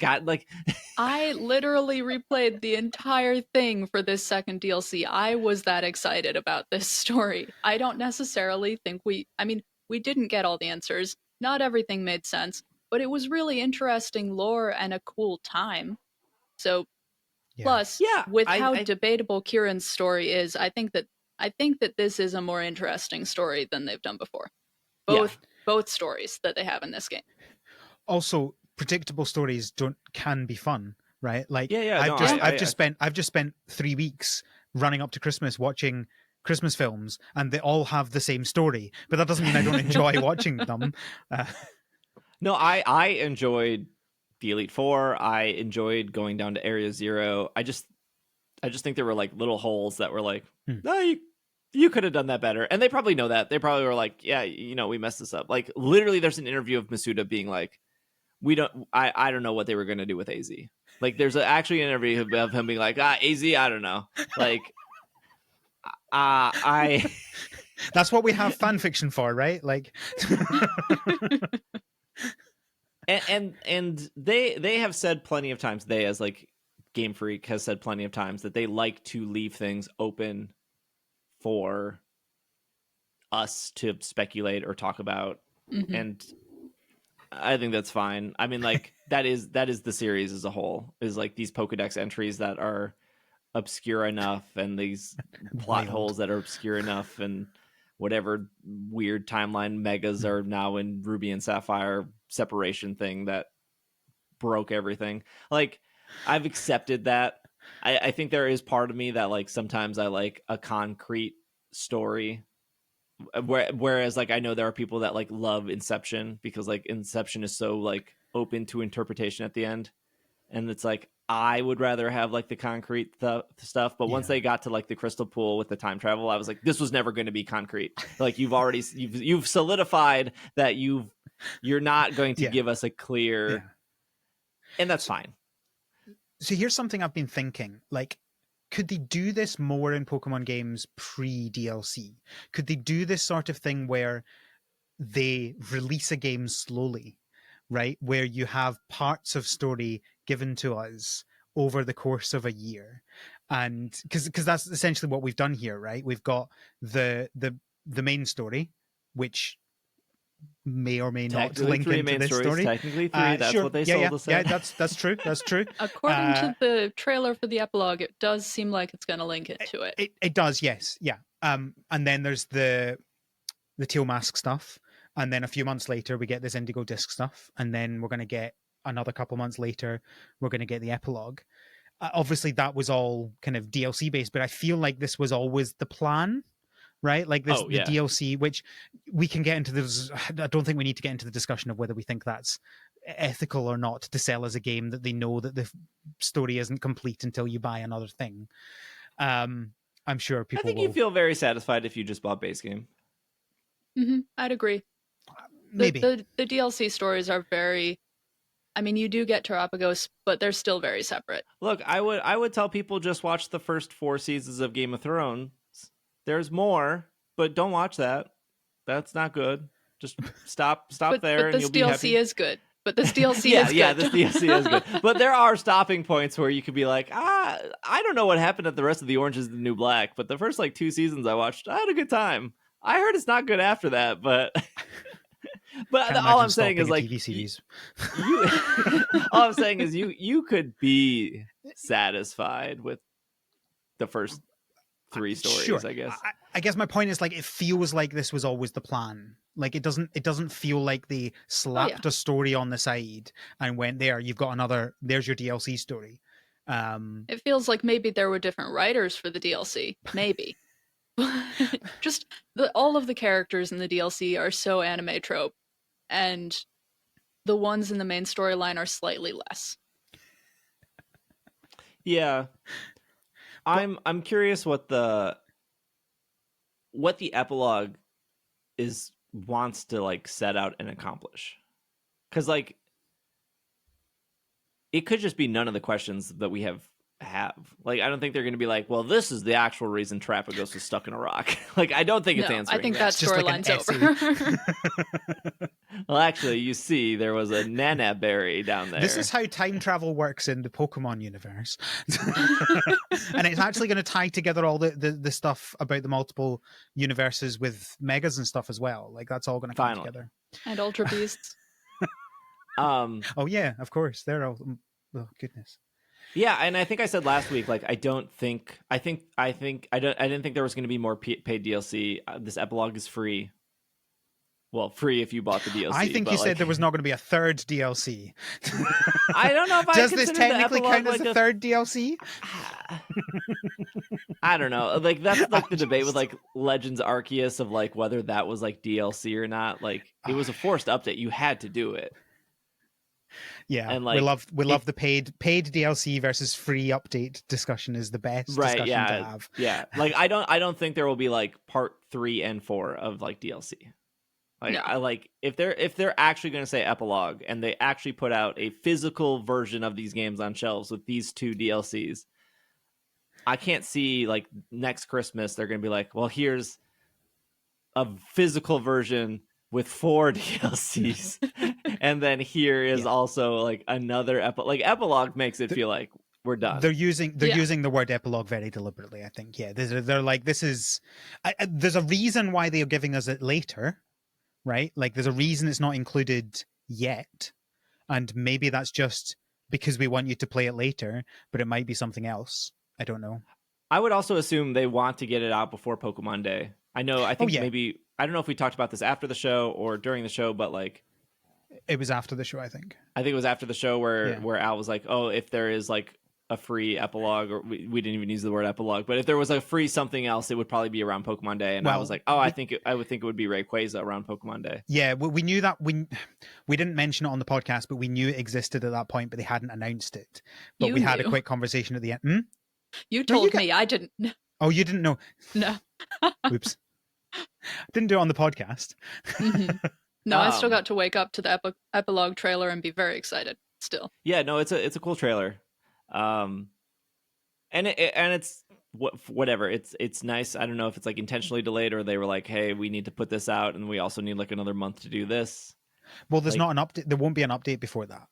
I literally replayed the entire thing for this second DLC. I was that excited about this story. I don't necessarily think we didn't get all the answers. Not everything made sense, but it was really interesting lore and a cool time. So, plus, yeah, with how debatable Kieran's story is, I think that this is a more interesting story than they've done before. Both stories that they have in this game. Also, predictable stories can be fun, right? Like I've just spent 3 weeks running up to Christmas watching Christmas films, and they all have the same story. But that doesn't mean I don't enjoy watching them. No, I enjoyed the Elite Four. I enjoyed going down to Area Zero. I just think there were like little holes that were like, no, you could have done that better. And they probably know that. They probably were like, yeah, we messed this up. Like literally there's an interview of Masuda being like, I don't know what they were going to do with AZ. Like there's actually an interview of him being like, AZ, I don't know. Like, that's what we have fan fiction for, right? Like, and they have said plenty of times, they as like Game Freak has said plenty of times that they like to leave things open for us to speculate or talk about. Mm-hmm. And I think that's fine. I mean, like that is the series as a whole, is like these Pokedex entries that are obscure enough and these plot holes that are obscure enough, and whatever weird timeline megas are now in Ruby and Sapphire separation thing that broke everything. Like I've accepted that. I think there is part of me that like sometimes I like a concrete story, whereas like I know there are people that like love Inception because like Inception is so like open to interpretation at the end, and it's like I would rather have like the concrete stuff. But once they got to like the crystal pool with the time travel, I was like, this was never going to be concrete. Like you've solidified that you're not going to give us a clear, and that's fine. So here's something I've been thinking, like, could they do this more in Pokemon games pre-DLC? Could they do this sort of thing where they release a game slowly, right? Where you have parts of story given to us over the course of a year. And because that's essentially what we've done here, right? We've got the main story, which may or may not link into this story. Technically 3, that's sure. What they sold us. Yeah, that's true. That's true. According to the trailer for the epilogue, it does seem like it's going to link it to it. It does, yes. Yeah. And then there's the the Teal Mask stuff, and then a few months later we get this Indigo Disk stuff, and then we're going to get another couple months later we're going to get the epilogue. Obviously, that was all kind of DLC based, but I feel like this was always the plan, right? Like this, the DLC, which we can get into this. I don't think we need to get into the discussion of whether we think that's ethical or not to sell as a game that they know that the story isn't complete until you buy another thing. I'm sure people. I think you feel very satisfied if you just bought base game. I'd agree. Maybe the DLC stories are very. I mean, you do get Terapagos, but they're still very separate. Look, I would tell people just watch the first 4 seasons of Game of Thrones. There's more, but don't watch that. That's not good. Just stop there, and you'll be happy. But this DLC is good. But this DLC is good. Yeah, this DLC is good. But there are stopping points where you could be like, I don't know what happened at the rest of the Orange is the New Black, but the first 2 seasons I watched, I had a good time. I heard it's not good after that, but... But all I'm saying is TV series. All I'm saying is you could be satisfied with the first 3 stories, sure. I guess. I guess my point is it feels like this was always the plan. It doesn't feel like they slapped a story on the side and went, there, you've got there's your DLC story. It feels like maybe there were different writers for the DLC. Maybe. Just all of the characters in the DLC are so anime trope, and the ones in the main storyline are slightly less. Yeah, I'm curious what the epilogue wants to set out and accomplish, because it could just be none of the questions that we have. I don't think they're going to be well, this is the actual reason Terapagos was stuck in a rock. I don't think it's answering. I think that storyline's over. Well, actually, you see, there was a Nana berry down there. This is how time travel works in the Pokemon universe. And it's actually going to tie together all the stuff about the multiple universes with Megas and stuff as well. That's all going to come together. And Ultra Beasts. Oh yeah, of course. They're all... Oh, goodness. Yeah, and I think I said last week, I didn't think there was going to be more paid DLC. This epilogue is free. Well, free if you bought the DLC. I think you said there was not going to be a third DLC. I don't know if Does this technically count as a third DLC? I don't know. That's the debate with Legends Arceus of whether that was DLC or not. It was a forced update. You had to do it. Yeah, and we love the paid DLC versus free update discussion is the best discussion to have. Yeah, I don't think there will be part 3 and 4 of DLC. No. If they're actually going to say epilogue and they actually put out a physical version of these games on shelves with these 2 DLCs, I can't see next Christmas they're going to be well, here's a physical version with 4 DLCs, and then here is also another epilogue. Epilogue makes it feel like we're done. They're using the word epilogue very deliberately, I think. Yeah, they're this is. There's a reason why they're giving us it later, right? There's a reason it's not included yet, and maybe that's just because we want you to play it later, but it might be something else. I don't know. I would also assume they want to get it out before Pokemon Day. I think maybe. I don't know if we talked about this after the show or during the show, but it was after the show. I think it was after the show where Al was oh, if there is a free epilogue, or we didn't even use the word epilogue, but if there was a free something else, it would probably be around Pokemon Day. And I was I would think it would be Rayquaza around Pokemon Day. Yeah, we knew that. We didn't mention it on the podcast, but we knew it existed at that point, but they hadn't announced it. But we had a quick conversation at the end. You told me. I didn't. Oh, you didn't know? No. Oops. Didn't do it on the podcast. No, I still got to wake up to the epilogue trailer and be very excited still. Yeah, no, it's a cool trailer. And it's whatever. It's nice. I don't know if it's intentionally delayed or they were hey, we need to put this out and we also need another month to do this. Well, there's not an update. There won't be an update before that.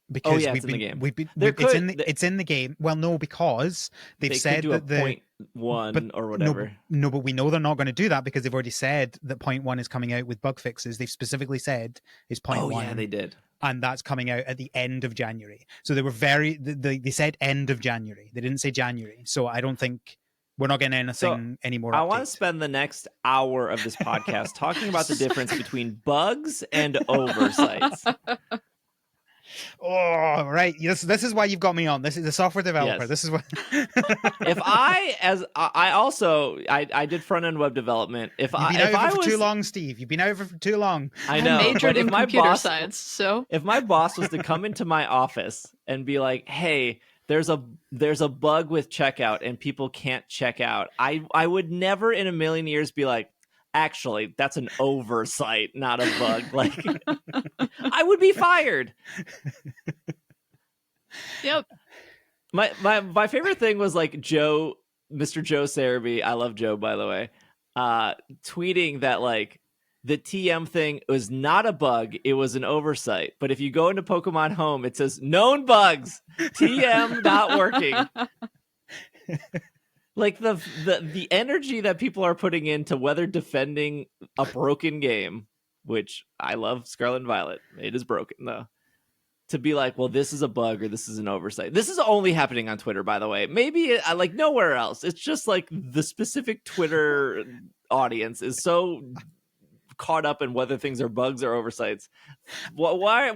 Because it's in the game. It's in the game. Well, no, because they've said that point 1 or whatever. No, but we know they're not going to do that because they've already said that point 1 is coming out with bug fixes. They've specifically said is point 1. Oh yeah, they did. And that's coming out at the end of January. So they were they said end of January. They didn't say January. So I don't think We're not getting So anything any more I want to updates. spend the next hour of this podcast talking about the difference between bugs and oversights. Oh, right. This is why you've got me on. This is the software developer. Yes. This is what. If I did front end web development. If You've been if out I of it for was too long, Steve. You've been out of it for too long. I I know. majored but if in my computer boss, science, so if my boss was to come into my office and be like, "Hey, there's a bug with checkout and people can't check out," I would never in a million years be like, "Actually, that's an oversight, not a bug." Like, I would be fired. yep. My favorite thing was like Mr. Joe Sarumi, I love Joe by the way, tweeting that like the TM thing was not a bug, it was an oversight. But if you go into Pokemon Home, it says known bugs, TM not working. Like the energy that people are putting into whether defending a broken game, which I love Scarlet and Violet, it is broken though. To be like, well, this is a bug or this is an oversight. This is only happening on Twitter, by the way. Maybe like nowhere else. It's just like the specific Twitter audience is so caught up in whether things are bugs or oversights. Why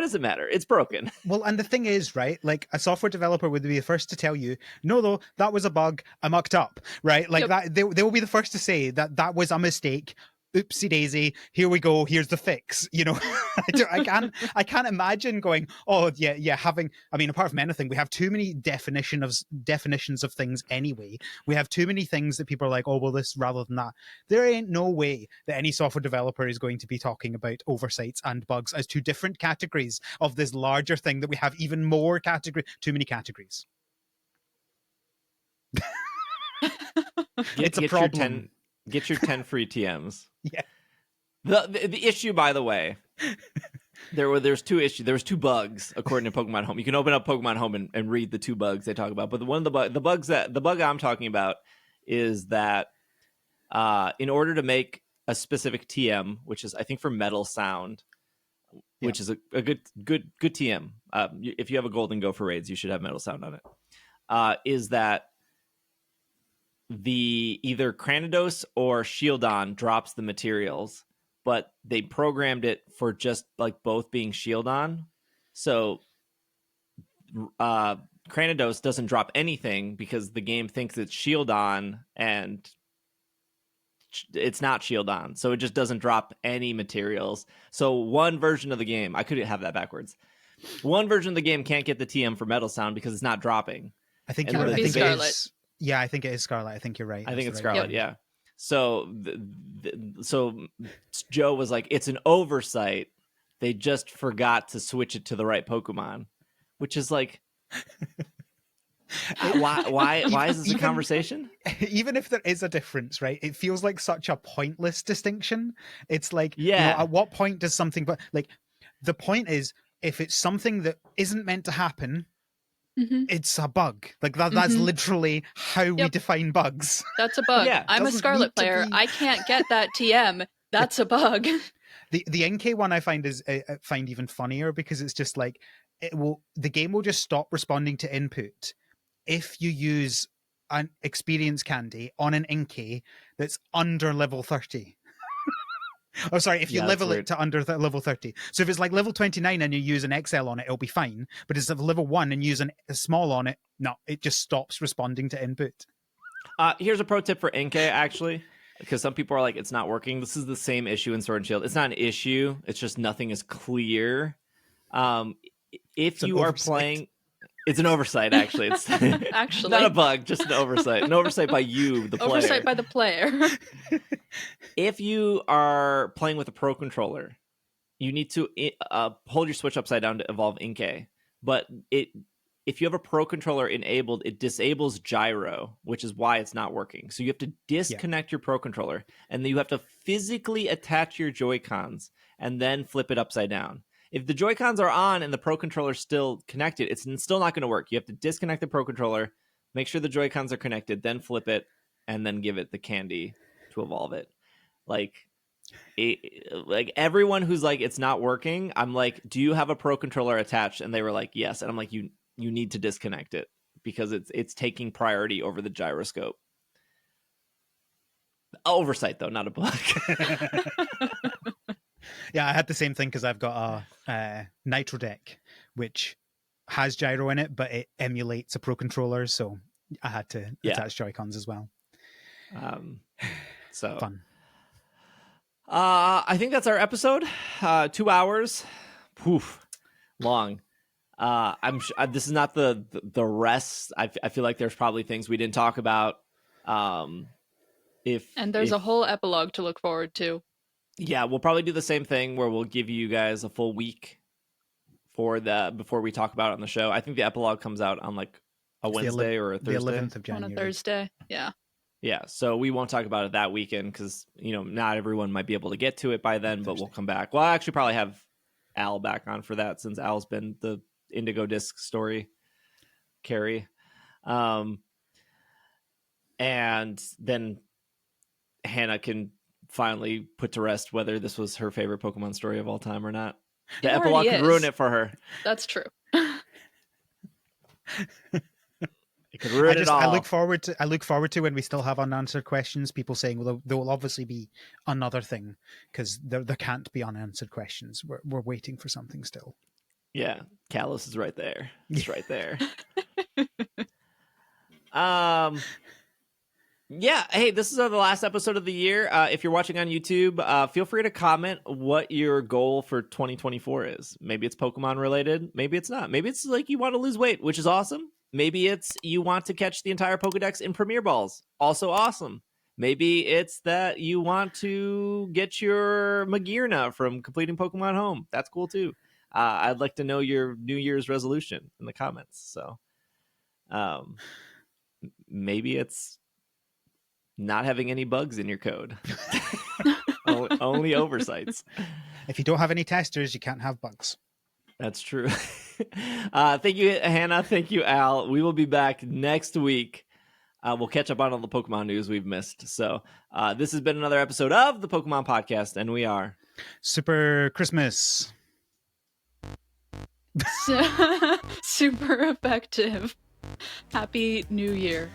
does it matter? It's broken. Well, and the thing is, right, like a software developer would be the first to tell you, no, though, that was a bug. I mucked up, right? Like that, they will be the first to say that was a mistake. Oopsie daisy, here we go, here's the fix. You know, I can't imagine going, oh yeah, apart from anything, we have too many definitions of things anyway. We have too many things that people are like, oh well, this rather than that. There ain't no way that any software developer is going to be talking about oversights and bugs as two different categories of this larger thing that we have even more too many categories. It's a problem. Get your 10 free TMs. Yeah. The issue, by the way, there's two issues. There was two bugs according to Pokemon Home. You can open up Pokemon Home and read the two bugs they talk about. But the bug I'm talking about is that in order to make a specific TM, which is I think for Metal Sound, which is a good TM. If you have a Golden Gopher raids, you should have Metal Sound on it. Is that the either Cranidos or Shieldon drops the materials, but they programmed it for just like both being Shieldon. So Cranidos doesn't drop anything because the game thinks it's Shieldon and it's not Shieldon. So it just doesn't drop any materials. So one version of the game, I could have that backwards. One version of the game can't get the TM for Metal Sound because it's not dropping. I think And you're the right. thing I think it Scarlet. is. Yeah, I think it is Scarlet. I think you're right. I think it's That's right. Scarlet, yeah. So so Joe was like, it's an oversight. They just forgot to switch it to the right Pokemon, which is like, why is this a conversation? Even if there is a difference, right? It feels like such a pointless distinction. It's like, Yeah. at what point does something, but like the point is, if it's something that isn't meant to happen, it's a bug. Like that's literally how we define bugs. That's a bug. Yeah. I'm a Doesn't Scarlet need to player. be- I can't get that TM. That's a bug. The NK one I find even funnier because it's just like the game will just stop responding to input if you use an experience candy on an NK that's under level 30. Oh, sorry, if you Yeah, level that's it to under level 30. So if it's like level 29 and you use an XL on it, it'll be fine. But if it's level 1 and use a small on it, no, it just stops responding to input. Here's a pro tip for NK, actually, because some people are like, it's not working. This is the same issue in Sword and Shield. It's not an issue. It's just nothing is clear. If you are playing... It's an oversight, actually. It's Actually. not a bug, just an oversight. An oversight by you, the player. Oversight by the player. If you are playing with a Pro Controller, you need to hold your Switch upside down to evolve Inkay. But if you have a Pro Controller enabled, it disables gyro, which is why it's not working. So you have to disconnect your Pro Controller, and then you have to physically attach your Joy-Cons and then flip it upside down. If the Joy-Cons are on and the Pro Controller is still connected, it's still not going to work. You have to disconnect the Pro Controller, make sure the Joy-Cons are connected, then flip it, and then give it the candy to evolve it. Like everyone who's like, it's not working, I'm like, do you have a Pro Controller attached? And they were like, yes. And I'm like, you need to disconnect it because it's taking priority over the gyroscope. Oversight, though, not a bug. Yeah, I had the same thing because I've got a Nitro deck, which has gyro in it, but it emulates a Pro controller, so I had to attach Joy-Cons as well. So fun. I think that's our episode. 2 hours. Poof. Long. I'm this is not the rest. I feel like there's probably things we didn't talk about. And there's a whole epilogue to look forward to. Yeah, we'll probably do the same thing where we'll give you guys a full week before we talk about it on the show. I think the epilogue comes out on like a Wednesday or a Thursday. The 11th of January. On a Thursday, yeah. Yeah, so we won't talk about it that weekend because, not everyone might be able to get to it by then, but we'll come back. Well, I actually probably have Al back on for that since Al's been the Indigo Disk story carry. And then Hannah can finally put to rest whether this was her favorite Pokemon story of all time or not. The epilogue could ruin it for her. That's true. It could ruin it all. I look forward to when we still have unanswered questions. People saying, "Well, there will obviously be another thing because there can't be unanswered questions. We're waiting for something still." Yeah, Callus is right there. It's right there. Yeah. Hey, this is the last episode of the year. If you're watching on YouTube, feel free to comment what your goal for 2024 is. Maybe it's Pokemon related. Maybe it's not. Maybe it's like you want to lose weight, which is awesome. Maybe it's you want to catch the entire Pokedex in Premier Balls. Also awesome. Maybe it's that you want to get your Magearna from completing Pokemon Home. That's cool too. I'd like to know your New Year's resolution in the comments. So maybe it's not having any bugs in your code. Only oversights. If you don't have any testers, you can't have bugs. That's true. Thank you, Hannah. Thank you, Al. We will be back next week. We'll catch up on all the Pokemon news we've missed. So this has been another episode of the Pokemon Podcast, and we are Super Christmas. Super effective. Happy New Year.